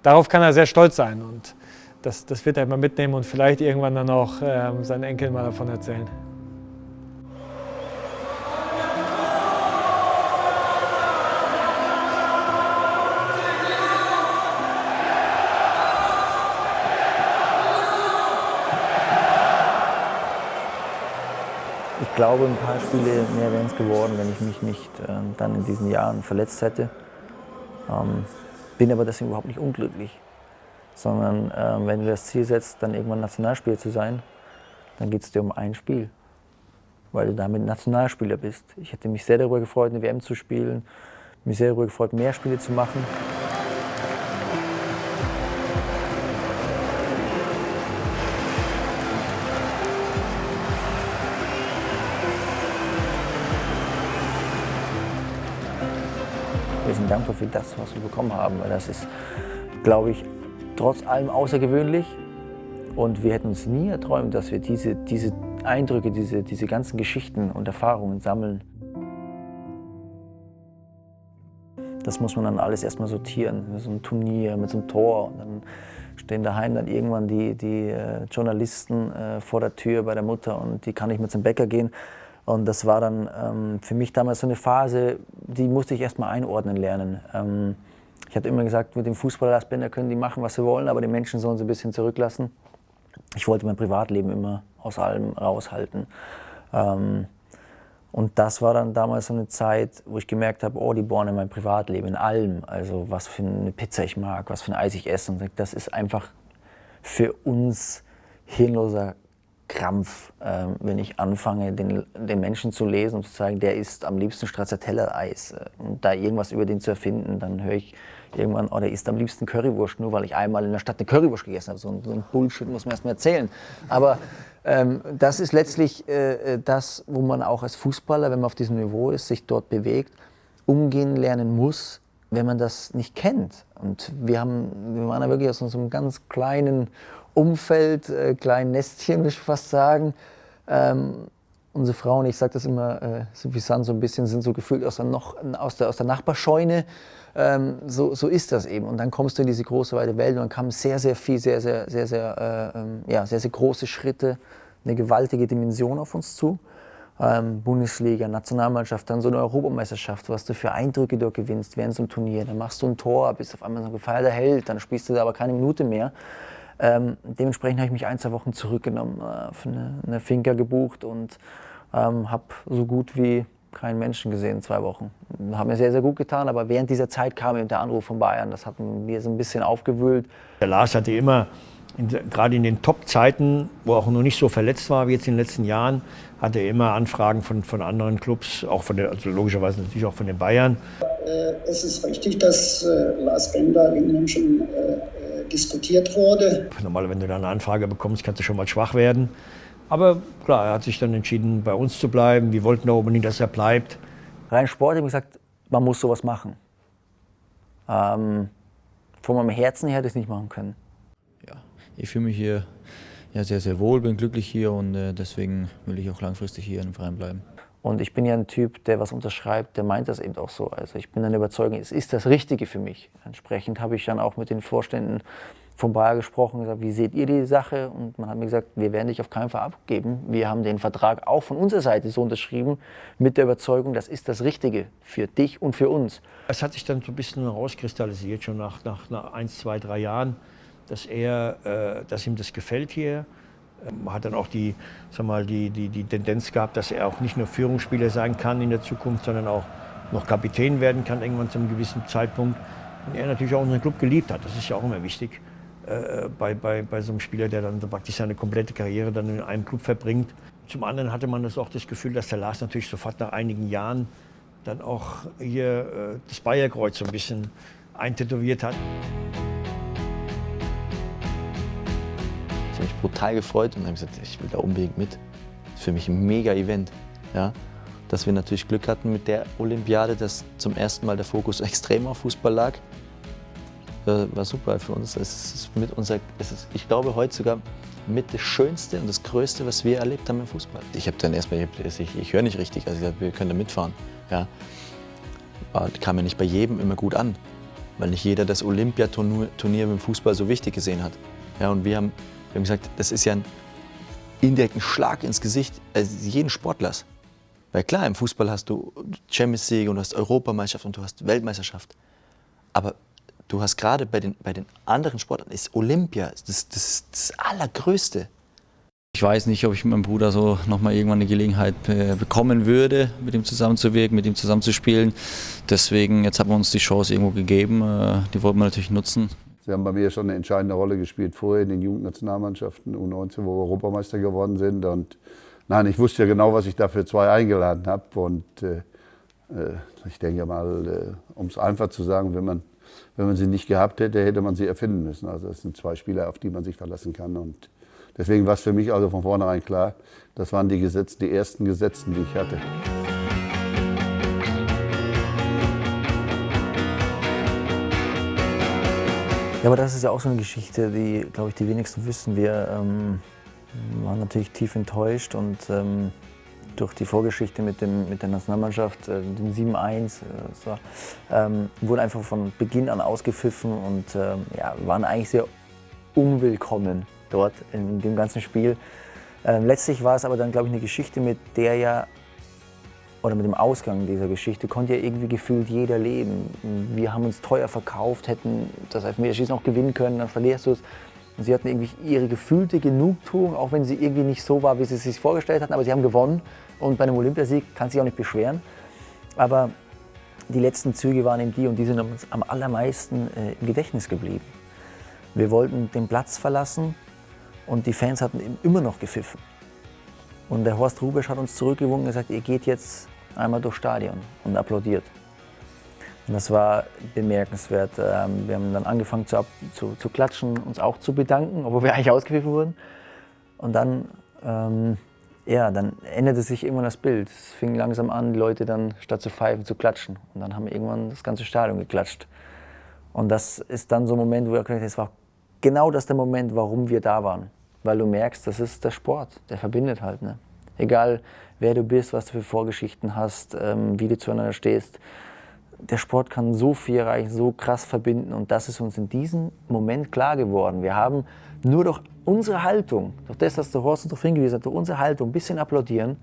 darauf kann er sehr stolz sein. Und das wird er immer mitnehmen und vielleicht irgendwann dann auch seinen Enkeln mal davon erzählen. Ich glaube, ein paar Spiele mehr wären es geworden, wenn ich mich nicht dann in diesen Jahren verletzt hätte. Bin aber deswegen überhaupt nicht unglücklich. Sondern wenn du das Ziel setzt, dann irgendwann Nationalspieler zu sein, dann geht es dir um ein Spiel. Weil du damit Nationalspieler bist. Ich hätte mich sehr darüber gefreut, eine WM zu spielen, mich sehr darüber gefreut, mehr Spiele zu machen. Wir sind dankbar für das, was wir bekommen haben, weil das ist, glaube ich, trotz allem außergewöhnlich. Und wir hätten uns nie erträumt, dass wir diese Eindrücke, diese ganzen Geschichten und Erfahrungen sammeln. Das muss man dann alles erstmal sortieren, mit so einem Turnier, mit so einem Tor. Und dann stehen daheim dann irgendwann die Journalisten vor der Tür bei der Mutter und die kann nicht mehr zum Bäcker gehen. Und das war dann für mich damals so eine Phase, die musste ich erst mal einordnen lernen. Ich hatte immer gesagt, mit dem Fußballerlassbänder können die machen, was sie wollen, aber die Menschen sollen sie ein bisschen zurücklassen. Ich wollte mein Privatleben immer aus allem raushalten. Und das war dann damals so eine Zeit, wo ich gemerkt habe, oh, die bohren in mein Privatleben, in allem. Also was für eine Pizza ich mag, was für ein Eis ich esse. Und das ist einfach für uns hirnloser Krampf, wenn ich anfange, den Menschen zu lesen und zu sagen, der isst am liebsten Stracciatella-Eis und da irgendwas über den zu erfinden, dann höre ich irgendwann, oh, der isst am liebsten Currywurst, nur weil ich einmal in der Stadt eine Currywurst gegessen habe. So ein Bullshit muss man erst mal erzählen. Aber das ist letztlich das, wo man auch als Fußballer, wenn man auf diesem Niveau ist, sich dort bewegt, umgehen lernen muss, wenn man das nicht kennt. Und wir waren ja wirklich aus so einem ganz kleinen Umfeld, kleinen Nestchen, würde ich fast sagen. Unsere Frauen, ich sage das immer suffisant so ein bisschen, sind so gefühlt aus der Nachbarscheune. So ist das eben. Und dann kommst du in diese große, weite Welt und dann kamen sehr, sehr viel, sehr, sehr große Schritte, eine gewaltige Dimension auf uns zu. Bundesliga, Nationalmannschaft, dann so eine Europameisterschaft, was du für Eindrücke dort gewinnst während so einem Turnier. Dann machst du ein Tor, bist auf einmal so ein gefeierter Held, dann spielst du da aber keine Minute mehr. Dementsprechend habe ich mich 1-2 Wochen zurückgenommen, für eine Finca gebucht und habe so gut wie keinen Menschen gesehen, 2 Wochen. Hat mir sehr, sehr gut getan, aber während dieser Zeit kam eben der Anruf von Bayern. Das hat mir so ein bisschen aufgewühlt. Der Lars hatte immer, gerade in den Top-Zeiten, wo er auch noch nicht so verletzt war wie jetzt in den letzten Jahren, hatte er immer Anfragen von anderen Clubs, auch also logischerweise natürlich auch von den Bayern. Es ist richtig, dass Lars Bender in München diskutiert wurde. Normal, wenn du da eine Anfrage bekommst, kannst du schon mal schwach werden. Aber klar, er hat sich dann entschieden, bei uns zu bleiben. Wir wollten auch unbedingt, dass er bleibt. Rein Sport, ich habe gesagt, man muss sowas machen. Von meinem Herzen her hätte ich es nicht machen können. Ja, ich fühle mich hier sehr, sehr wohl, bin glücklich hier und deswegen will ich auch langfristig hier im Verein bleiben. Und ich bin ja ein Typ, der was unterschreibt, der meint das eben auch so. Also ich bin dann überzeugt, es ist das Richtige für mich. Entsprechend habe ich dann auch mit den Vorständen von Bayer gesprochen, gesagt, wie seht ihr die Sache? Und man hat mir gesagt, wir werden dich auf keinen Fall abgeben. Wir haben den Vertrag auch von unserer Seite so unterschrieben, mit der Überzeugung, das ist das Richtige für dich und für uns. Es hat sich dann so ein bisschen herauskristallisiert, schon nach 1, 2, 3 Jahren, dass ihm das gefällt hier. Man hat dann auch die Tendenz gehabt, dass er auch nicht nur Führungsspieler sein kann in der Zukunft, sondern auch noch Kapitän werden kann, irgendwann zu einem gewissen Zeitpunkt. Und er natürlich auch unseren Club geliebt hat, das ist ja auch immer wichtig. bei so einem Spieler, der dann so praktisch seine komplette Karriere dann in einem Club verbringt. Zum anderen hatte man auch das Gefühl, dass der Lars natürlich sofort nach einigen Jahren dann auch hier das Bayerkreuz so ein bisschen eintätowiert hat. Ich habe mich brutal gefreut und habe gesagt, ich will da unbedingt mit. Das ist für mich ein Mega-Event. Ja? Dass wir natürlich Glück hatten mit der Olympiade, dass zum ersten Mal der Fokus extrem auf Fußball lag. War super für uns. Ich glaube, heute sogar mit das Schönste und das Größte, was wir erlebt haben im Fußball. Ich habe dann erstmal, ich höre nicht richtig, also ich dachte, wir können da mitfahren. Ja. Aber das kam ja nicht bei jedem immer gut an, weil nicht jeder das Olympiaturnier im Fußball so wichtig gesehen hat. Ja, und wir haben gesagt, das ist ja ein indirekten Schlag ins Gesicht jeden Sportlers. Weil klar, im Fußball hast du Champions League und du hast Europameisterschaft und du hast Weltmeisterschaft. Aber du hast gerade bei den anderen Sportarten, ist Olympia das Allergrößte. Ich weiß nicht, ob ich mit meinem Bruder so nochmal irgendwann eine Gelegenheit bekommen würde, mit ihm zusammenzuwirken, mit ihm zusammenzuspielen. Deswegen, jetzt haben wir uns die Chance irgendwo gegeben, die wollten wir natürlich nutzen. Sie haben bei mir schon eine entscheidende Rolle gespielt vorher in den Jugendnationalmannschaften, U19, wo wir Europameister geworden sind. Und nein, ich wusste ja genau, was ich da für 2 eingeladen habe. Und ich denke mal, um es einfach zu sagen, wenn man sie nicht gehabt hätte, hätte man sie erfinden müssen. Also das sind 2 Spieler, auf die man sich verlassen kann. Und deswegen war es für mich also von vornherein klar, das waren die ersten Gesetzten, die ich hatte. Ja, aber das ist ja auch so eine Geschichte, die, glaube ich, die wenigsten wissen. Wir waren natürlich tief enttäuscht und durch die Vorgeschichte mit der Nationalmannschaft, den 7-1, wurden einfach von Beginn an ausgepfiffen und waren eigentlich sehr unwillkommen dort in dem ganzen Spiel. Letztlich war es aber dann, glaube ich, eine Geschichte, mit der oder mit dem Ausgang dieser Geschichte konnte ja irgendwie gefühlt jeder leben. Wir haben uns teuer verkauft, hätten das Elfmeterschießen auch gewinnen können, dann verlierst du es. Und sie hatten irgendwie ihre gefühlte Genugtuung, auch wenn sie irgendwie nicht so war, wie sie es sich vorgestellt hatten, aber sie haben gewonnen. Und bei einem Olympiasieg kann sich auch nicht beschweren. Aber die letzten Züge waren eben die und die sind uns am allermeisten im Gedächtnis geblieben. Wir wollten den Platz verlassen und die Fans hatten eben immer noch gepfiffen. Und der Horst Hrubesch hat uns zurückgewunken und gesagt, ihr geht jetzt einmal durchs Stadion und applaudiert. Und das war bemerkenswert. Wir haben dann angefangen zu klatschen, uns auch zu bedanken, obwohl wir eigentlich ausgepfiffen wurden. Und dann, dann änderte sich irgendwann das Bild. Es fing langsam an, die Leute dann statt zu pfeifen zu klatschen. Und dann haben irgendwann das ganze Stadion geklatscht. Und das ist dann so ein Moment, wo wir gesagt haben, es war genau das der Moment, warum wir da waren. Weil du merkst, das ist der Sport, der verbindet halt. Ne? Egal, wer du bist, was du für Vorgeschichten hast, wie du zueinander stehst. Der Sport kann so viel erreichen, so krass verbinden. Und das ist uns in diesem Moment klar geworden. Wir haben nur durch unsere Haltung, durch das, was der Horst darauf hingewiesen hat, durch unsere Haltung, ein bisschen applaudieren,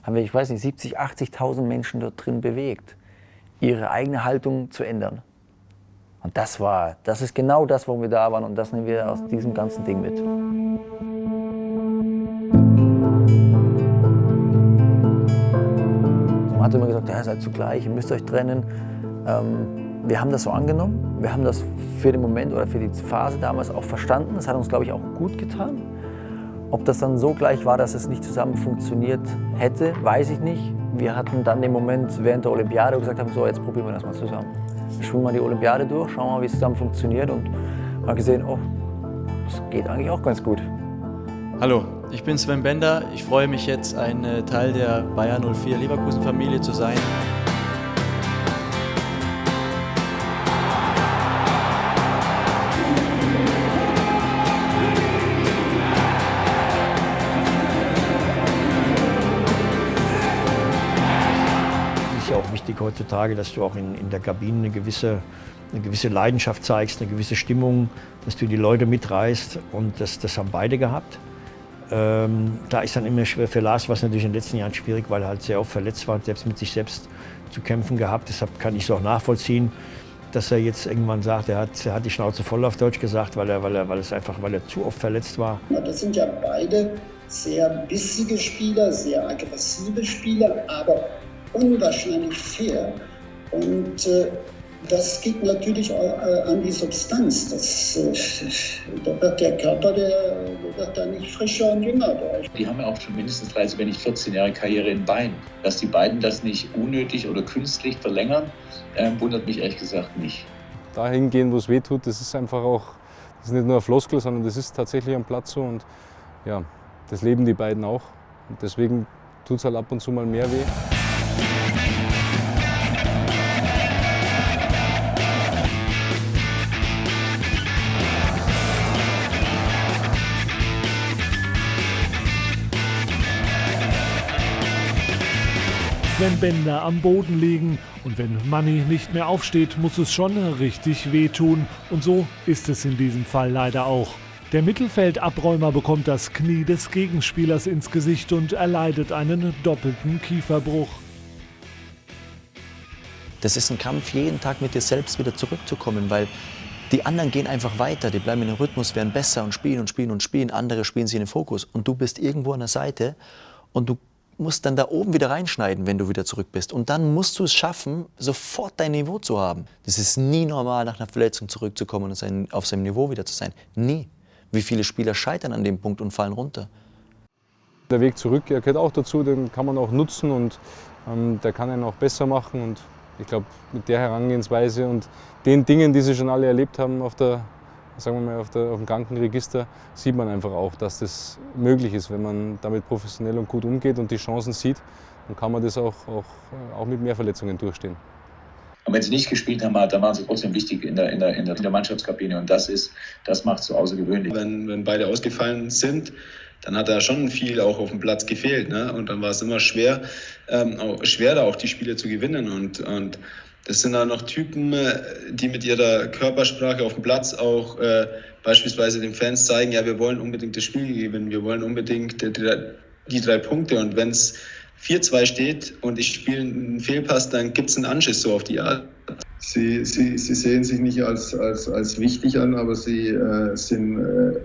haben wir, 70.000, 80.000 Menschen dort drin bewegt, ihre eigene Haltung zu ändern. Und das ist genau das, warum wir da waren. Und das nehmen wir aus diesem ganzen Ding mit. Man hat immer gesagt, ja, ihr seid zugleich, ihr müsst euch trennen. Wir haben das so angenommen. Wir haben das für den Moment oder für die Phase damals auch verstanden. Das hat uns, glaube ich, auch gut getan. Ob das dann so gleich war, dass es nicht zusammen funktioniert hätte, weiß ich nicht. Wir hatten dann den Moment während der Olympiade, wo wir gesagt haben, so, jetzt probieren wir das mal zusammen. Wir schwimmen mal die Olympiade durch, schauen mal, wie es zusammen funktioniert und haben gesehen, oh, das geht eigentlich auch ganz gut. Hallo, ich bin Sven Bender. Ich freue mich jetzt, ein Teil der Bayer 04 Leverkusen-Familie zu sein. Es ist ja auch wichtig heutzutage, dass du auch in der Kabine eine gewisse Leidenschaft zeigst, eine gewisse Stimmung, dass du die Leute mitreißt und das haben beide gehabt. Da ist dann immer schwer für Lars, was natürlich in den letzten Jahren schwierig, weil er halt sehr oft verletzt war und selbst mit sich selbst zu kämpfen gehabt. Deshalb kann ich es auch nachvollziehen, dass er jetzt irgendwann sagt, er hat die Schnauze voll auf Deutsch gesagt, weil er zu oft verletzt war. Ja, das sind ja beide sehr bissige Spieler, sehr aggressive Spieler, aber unwahrscheinlich fair. Und Das geht natürlich an die Substanz. Da wird der Körper, der wird dann nicht frischer und jünger. Die haben ja auch schon mindestens 13, wenn nicht 14 Jahre Karriere in Beinen. Dass die beiden das nicht unnötig oder künstlich verlängern, wundert mich ehrlich gesagt nicht. Dahin gehen, wo es weh tut, das ist einfach auch, das ist nicht nur ein Floskel, sondern das ist tatsächlich am Platz so. Und ja, das leben die beiden auch. Und deswegen tut es halt ab und zu mal mehr weh. Wenn Bänder am Boden liegen und wenn Manni nicht mehr aufsteht, muss es schon richtig wehtun. Und so ist es in diesem Fall leider auch. Der Mittelfeldabräumer bekommt das Knie des Gegenspielers ins Gesicht und erleidet einen doppelten Kieferbruch. Das ist ein Kampf, jeden Tag mit dir selbst wieder zurückzukommen, weil die anderen gehen einfach weiter, die bleiben in dem Rhythmus, werden besser und spielen und spielen und spielen. Andere spielen sich in den Fokus und du bist irgendwo an der Seite und du musst dann da oben wieder reinschneiden, wenn du wieder zurück bist. Und dann musst du es schaffen, sofort dein Niveau zu haben. Das ist nie normal, nach einer Verletzung zurückzukommen und auf seinem Niveau wieder zu sein. Nie. Wie viele Spieler scheitern an dem Punkt und fallen runter? Der Weg zurück gehört auch dazu, den kann man auch nutzen und der kann einen auch besser machen. Und ich glaube, mit der Herangehensweise und den Dingen, die sie schon alle erlebt haben auf dem Krankenregister, sieht man einfach auch, dass das möglich ist. Wenn man damit professionell und gut umgeht und die Chancen sieht, dann kann man das auch mit mehr Verletzungen durchstehen. Und wenn sie nicht gespielt haben, dann waren sie trotzdem wichtig in der Mannschaftskabine. Und das macht es so außergewöhnlich. Wenn beide ausgefallen sind, dann hat da schon viel auch auf dem Platz gefehlt. Ne? Und dann war es immer schwer, da auch die Spiele zu gewinnen. Und das sind dann noch Typen, die mit ihrer Körpersprache auf dem Platz auch beispielsweise den Fans zeigen, ja, wir wollen unbedingt das Spiel gewinnen, wir wollen unbedingt die 3 Punkte. Und wenn es 4-2 steht und ich spiele einen Fehlpass, dann gibt es einen Anschiss so auf die Art. Sie sehen sich nicht als wichtig an, aber sie sind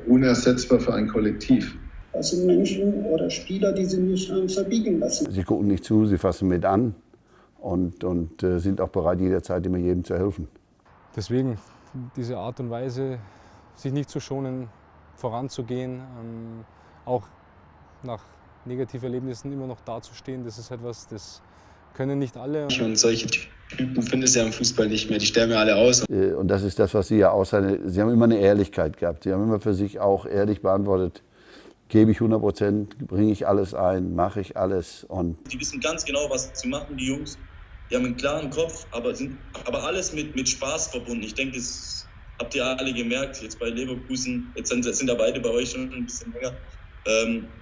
unersetzbar für ein Kollektiv. Das sind Menschen oder Spieler, die sie nicht haben verbiegen lassen. Sie gucken nicht zu, sie fassen mit an und sind auch bereit, jederzeit immer jedem zu helfen. Deswegen diese Art und Weise, sich nicht zu schonen, voranzugehen, auch nach Negativerlebnissen immer noch dazustehen, das ist etwas, das können nicht alle. Und solche Typen findest du ja im Fußball nicht mehr, die sterben ja alle aus. Und das ist das, was Sie ja auszeichnen. Sie haben immer eine Ehrlichkeit gehabt. Sie haben immer für sich auch ehrlich beantwortet, gebe ich 100%, bringe ich alles ein, mache ich alles. Und die wissen ganz genau, was sie machen, die Jungs. Die haben einen klaren Kopf, aber alles mit Spaß verbunden. Ich denke, das habt ihr alle gemerkt, jetzt bei Leverkusen, jetzt sind da beide bei euch schon ein bisschen länger.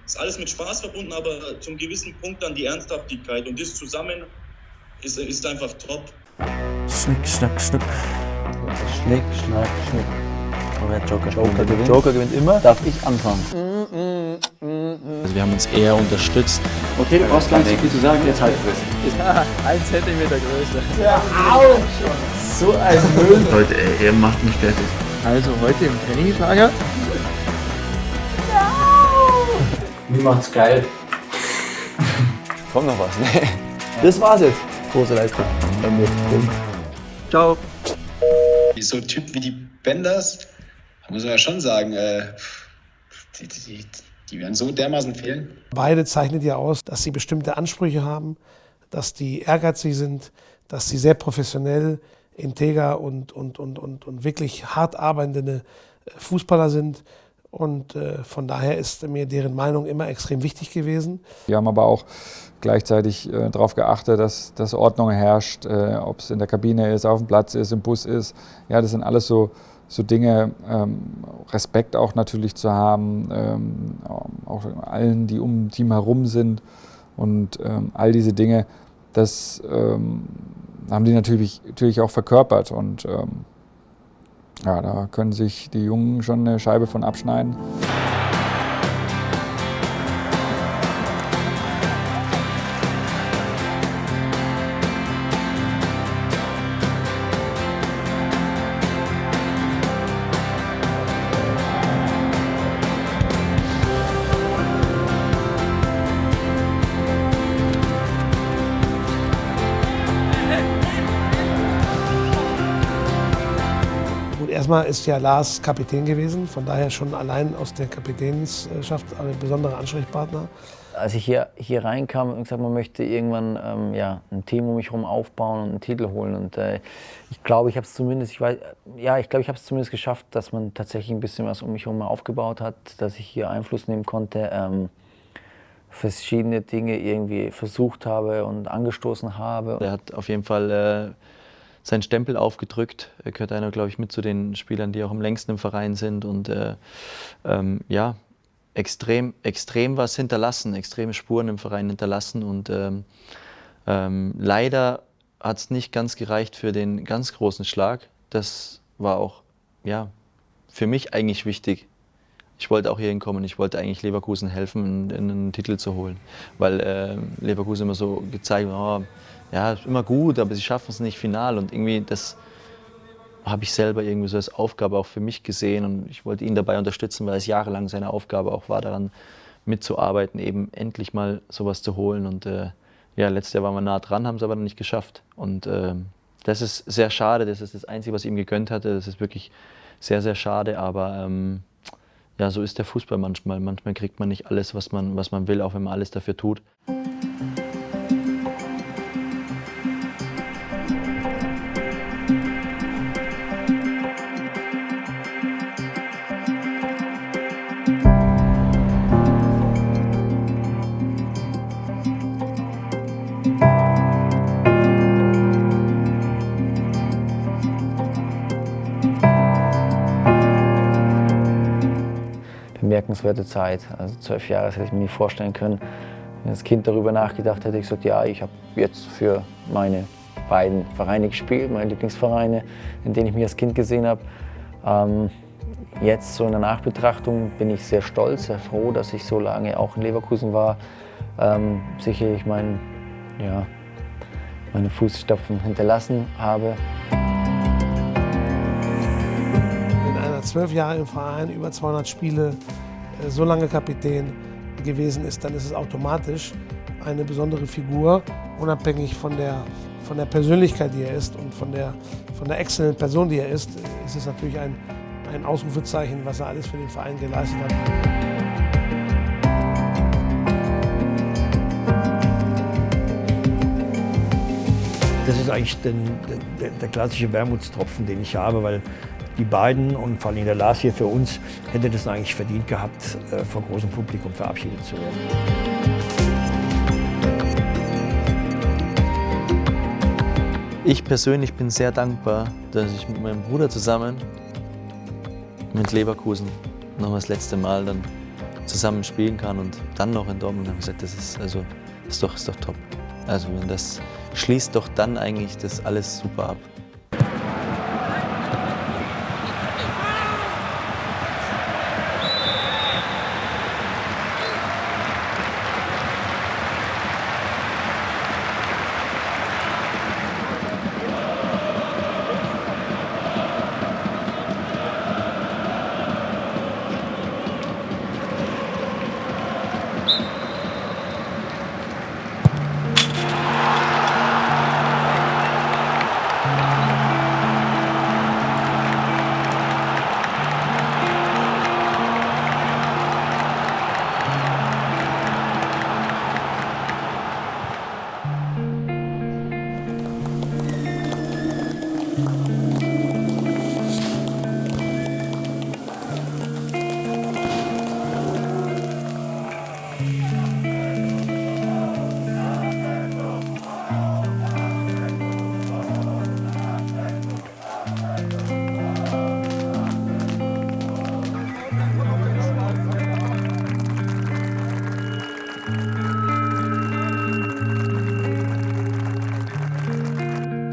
Ist alles mit Spaß verbunden, aber zum gewissen Punkt dann die Ernsthaftigkeit. Und das zusammen ist einfach top. Schnick, schnack, schnuck. Schnick, schnack, schnuck. Oh, der Joker gewinnt immer. Darf ich anfangen? Also wir haben uns eher unterstützt. Okay, du brauchst gar nicht so viel zu sagen, jetzt halt fest. Ja, 1 Zentimeter größer. Ja, au! So ein Müll. Leute, er macht mich fertig. Also heute im Trainingslager. Mir macht's geil. Kommt noch was, ne? Das war's jetzt. Große Leistung. Ende. Ciao. So ein Typ wie die Benders, muss man ja schon sagen, die werden so dermaßen fehlen. Beide zeichnen ja aus, dass sie bestimmte Ansprüche haben, dass die ehrgeizig sind, dass sie sehr professionell, integer und wirklich hart arbeitende Fußballer sind. Und von daher ist mir deren Meinung immer extrem wichtig gewesen. Wir haben aber auch gleichzeitig darauf geachtet, dass Ordnung herrscht, ob es in der Kabine ist, auf dem Platz ist, im Bus ist. Ja, das sind alles so Dinge, Respekt auch natürlich zu haben, auch allen, die um das Team herum sind. Und all diese Dinge, das haben die natürlich auch verkörpert. Und ja, da können sich die Jungen schon eine Scheibe von abschneiden. erstmal ist ja Lars Kapitän gewesen, von daher schon allein aus der Kapitänsschaft ein besonderer Ansprechpartner. Als ich hier reinkam und gesagt, man möchte irgendwann ein Team um mich herum aufbauen und einen Titel holen. Und ich glaube, ich habe es zumindest, geschafft, dass man tatsächlich ein bisschen was um mich herum aufgebaut hat, dass ich hier Einfluss nehmen konnte, verschiedene Dinge irgendwie versucht habe und angestoßen habe. Er hat auf jeden Fall seinen Stempel aufgedrückt. Er gehört einer, glaube ich, mit zu den Spielern, die auch am längsten im Verein sind und extrem was hinterlassen, extreme Spuren im Verein hinterlassen und leider hat es nicht ganz gereicht für den ganz großen Schlag. Das war auch für mich eigentlich wichtig. Ich wollte auch hier hinkommen, ich wollte eigentlich Leverkusen helfen, einen Titel zu holen, weil Leverkusen immer so gezeigt hat, ist immer gut, aber sie schaffen es nicht final und irgendwie das habe ich selber irgendwie so als Aufgabe auch für mich gesehen und ich wollte ihn dabei unterstützen, weil es jahrelang seine Aufgabe auch war, daran mitzuarbeiten, eben endlich mal sowas zu holen und letztes Jahr waren wir nah dran, haben es aber noch nicht geschafft und das ist sehr schade, das ist das Einzige, was ich ihm gegönnt hatte, das ist wirklich sehr, sehr schade, aber so ist der Fußball manchmal. Manchmal kriegt man nicht alles, was man will, auch wenn man alles dafür tut. Bemerkenswerte Zeit, also 12 Jahre, das hätte ich mir nie vorstellen können. Wenn ich als Kind darüber nachgedacht hätte, ich gesagt, ja, ich habe jetzt für meine beiden Vereine gespielt, meine Lieblingsvereine, in denen ich mich als Kind gesehen habe. Jetzt so in der Nachbetrachtung bin ich sehr stolz, sehr froh, dass ich so lange auch in Leverkusen war. Sicherlich meine Fußstapfen hinterlassen habe. 12 Jahre im Verein, über 200 Spiele, so lange Kapitän gewesen ist, dann ist es automatisch eine besondere Figur, unabhängig von der Persönlichkeit, die er ist und von der exzellenten Person, die er ist es natürlich ein Ausrufezeichen, was er alles für den Verein geleistet hat. Das ist eigentlich der klassische Wermutstropfen, den ich habe, weil die beiden und vor allem der Lars hier für uns hätte das eigentlich verdient gehabt, vor großem Publikum verabschiedet zu werden. Ich persönlich bin sehr dankbar, dass ich mit meinem Bruder zusammen mit Leverkusen noch das letzte Mal dann zusammen spielen kann und dann noch in Dortmund. Ich habe gesagt, das ist doch top. Also das schließt doch dann eigentlich das alles super ab.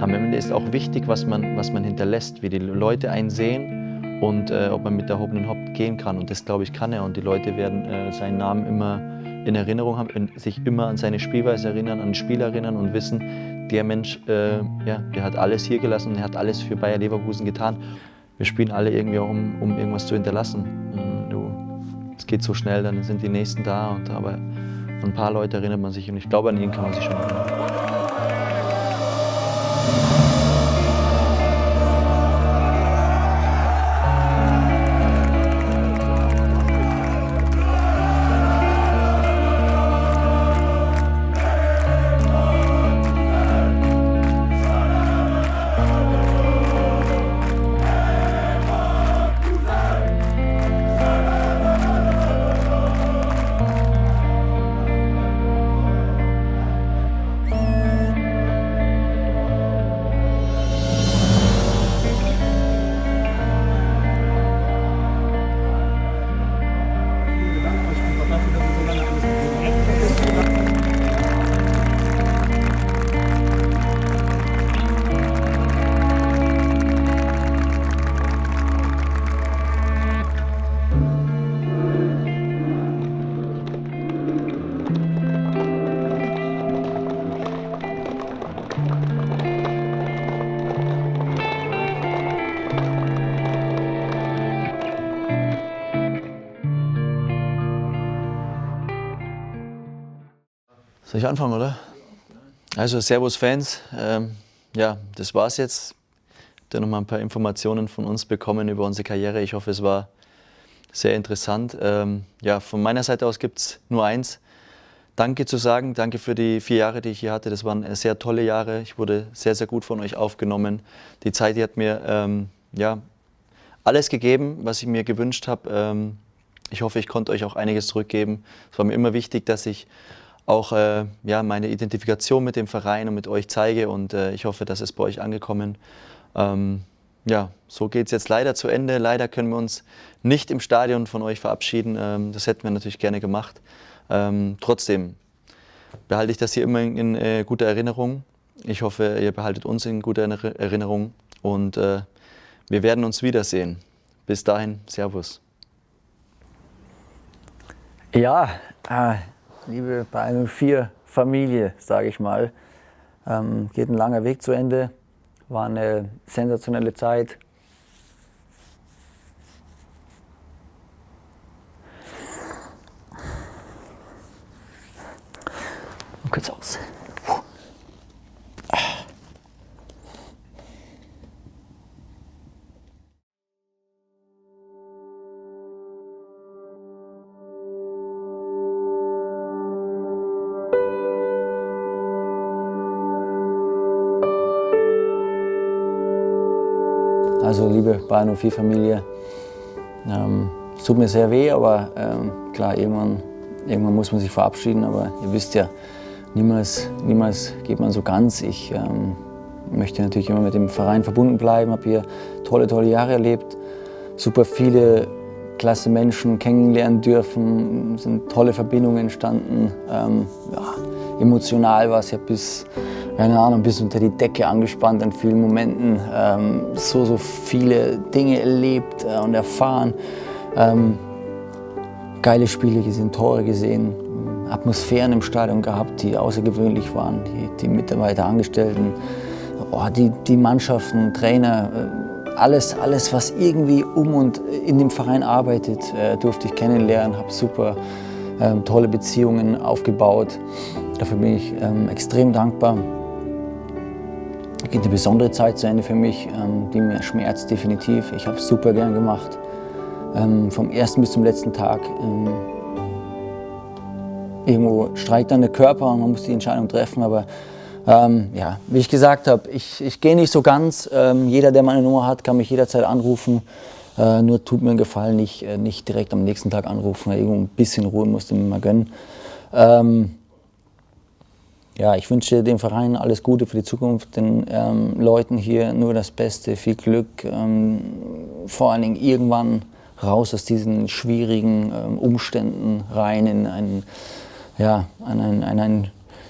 Am Ende ist auch wichtig, was man hinterlässt, wie die Leute einen sehen und ob man mit erhobenem Haupt gehen kann. Und das, glaube ich, kann er. Und die Leute werden seinen Namen immer in Erinnerung haben, sich immer an seine Spielweise erinnern, an den Spiel erinnern und wissen, der Mensch, der hat alles hier gelassen und er hat alles für Bayer Leverkusen getan. Wir spielen alle irgendwie auch, um irgendwas zu hinterlassen. Es geht so schnell, dann sind die Nächsten da. Aber an ein paar Leute erinnert man sich und ich glaube, an ihn kann man sich schon erinnern. Soll ich anfangen, oder? Also Servus Fans, ja, das war's jetzt. Ich habe noch mal ein paar Informationen von uns bekommen über unsere Karriere. Ich hoffe, es war sehr interessant. Ja, von meiner Seite aus gibt es nur eins. Danke zu sagen, danke für die 4 Jahre, die ich hier hatte. Das waren sehr tolle Jahre. Ich wurde sehr, sehr gut von euch aufgenommen. Die Zeit, die hat mir ja, alles gegeben, was ich mir gewünscht habe. Ich hoffe, ich konnte euch auch einiges zurückgeben. Es war mir immer wichtig, dass ich auch ja, meine Identifikation mit dem Verein und mit euch zeige. Und ich hoffe, dass es bei euch angekommen ist. Ja, so geht es jetzt leider zu Ende. Leider können wir uns nicht im Stadion von euch verabschieden. Das hätten wir natürlich gerne gemacht. Trotzdem behalte ich das hier immer in guter Erinnerung. Ich hoffe, ihr behaltet uns in guter Erinnerung und wir werden uns wiedersehen. Bis dahin, Servus. Ja, liebe Bayern 04 Familie, sage ich mal, geht ein langer Weg zu Ende. War eine sensationelle Zeit. Und kurz aus. Also liebe Bayern 04 Familie, es tut mir sehr weh, aber klar, irgendwann muss man sich verabschieden, aber ihr wisst ja, niemals geht man so ganz. Ich möchte natürlich immer mit dem Verein verbunden bleiben, habe hier tolle Jahre erlebt, super viele klasse Menschen kennenlernen dürfen, sind tolle Verbindungen entstanden. Ja, emotional war es ja bis unter die Decke angespannt in vielen Momenten, so viele Dinge erlebt und erfahren, geile Spiele gesehen, Tore gesehen, Atmosphären im Stadion gehabt, die außergewöhnlich waren, die Mitarbeiter, Angestellten, die Mannschaften, Trainer, alles, was irgendwie um und in dem Verein arbeitet, durfte ich kennenlernen, habe super tolle Beziehungen aufgebaut. Dafür bin ich extrem dankbar. Es geht eine besondere Zeit zu Ende für mich, die mir schmerzt definitiv. Ich habe es super gern gemacht, vom ersten bis zum letzten Tag. Irgendwo streikt dann der Körper und man muss die Entscheidung treffen, aber ja, wie ich gesagt habe, ich gehe nicht so ganz. Jeder, der meine Nummer hat, kann mich jederzeit anrufen. Nur tut mir einen Gefallen, nicht direkt am nächsten Tag anrufen. Irgendwo ein bisschen Ruhe musste mir mal gönnen. Ja, ich wünsche dem Verein alles Gute für die Zukunft, den Leuten hier nur das Beste, viel Glück, vor allen Dingen irgendwann raus aus diesen schwierigen Umständen rein in ein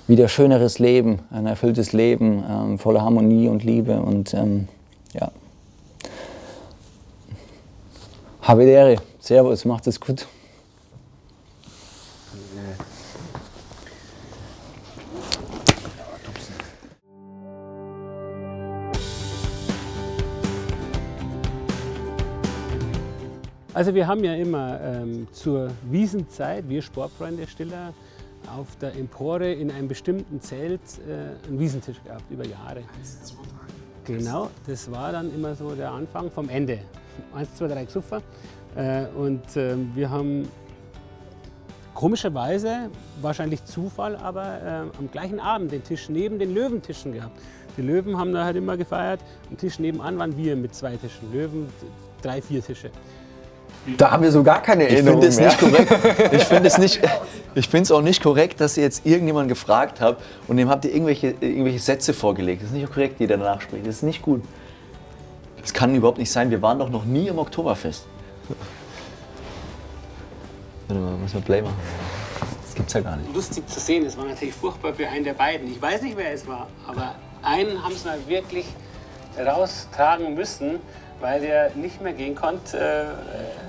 wieder schöneres Leben, ein erfülltes Leben, voller Harmonie und Liebe und ja. Havidere, Servus, macht es gut. Also wir haben ja immer zur Wiesenzeit, wir Sportfreunde Stiller, auf der Empore in einem bestimmten Zelt einen Wiesentisch gehabt, über Jahre. 1, 2, 3. Genau, das war dann immer so der Anfang vom Ende. 1, 2, 3 Gesuffer. Und wir haben komischerweise, wahrscheinlich Zufall, aber am gleichen Abend den Tisch neben den Löwentischen gehabt. Die Löwen haben da halt immer gefeiert. Am Tisch nebenan waren wir mit 2 Tischen. Löwen 3, 4 Tische. Da haben wir so gar keine Erinnerung mehr. Ich finde es auch nicht korrekt, dass ihr jetzt irgendjemanden gefragt habt und dem habt ihr irgendwelche Sätze vorgelegt. Das ist nicht korrekt, die der danach spricht. Das ist nicht gut. Das kann überhaupt nicht sein. Wir waren doch noch nie im Oktoberfest. Warte mal, müssen wir Play machen. Das gibt's ja gar nicht. Lustig zu sehen, es war natürlich furchtbar für einen der beiden. Ich weiß nicht, wer es war, aber einen haben sie mal wirklich raustragen müssen, weil der nicht mehr gehen konnte.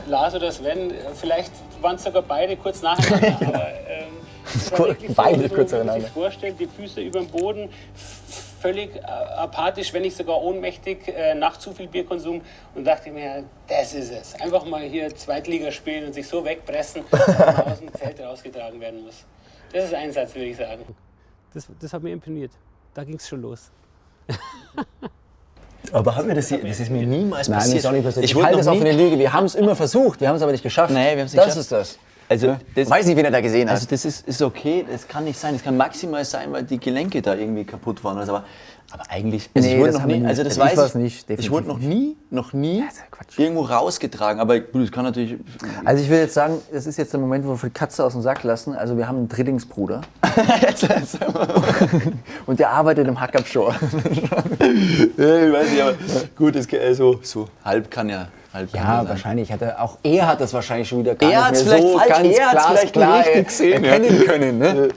Lars oder Sven, vielleicht waren es sogar beide kurz nacheinander. Aber, beide kurz nacheinander. Wenn man sich vorstellt, die Füße über dem Boden, völlig apathisch, wenn nicht sogar ohnmächtig nach zu viel Bierkonsum und dachte mir, das ist es. Einfach mal hier Zweitliga spielen und sich so wegpressen, dass man aus dem Zelt rausgetragen werden muss. Das ist ein Satz, würde ich sagen. Das hat mir imponiert. Da ging es schon los. Aber hat mir das ist mir niemals passiert. Nein, das ist auch nicht passiert. Ich halte das auch für eine Lüge. Wir haben es immer versucht, wir haben es aber nicht geschafft. Nein, wir haben es nicht geschafft. Das ist das. Also, weiß nicht, wen er da gesehen hat. Also das ist okay, das kann nicht sein. Das kann maximal sein, weil die Gelenke da irgendwie kaputt waren. Aber eigentlich, also nee, ich wurde noch nie, also das weiß ich, nicht, ich wurde noch nie irgendwo rausgetragen. Aber das kann natürlich... Also ich will jetzt sagen, es ist jetzt der Moment, wo wir die Katze aus dem Sack lassen. Also wir haben einen Drillingsbruder. Und der arbeitet im Hackabschor. Ich weiß nicht, aber gut, so halb kann ja... Ja, wahrscheinlich hat er hat das wahrscheinlich schon wieder gar nicht mehr so ganz er hat es vielleicht klar nicht richtig gesehen, erkennen können. Ne?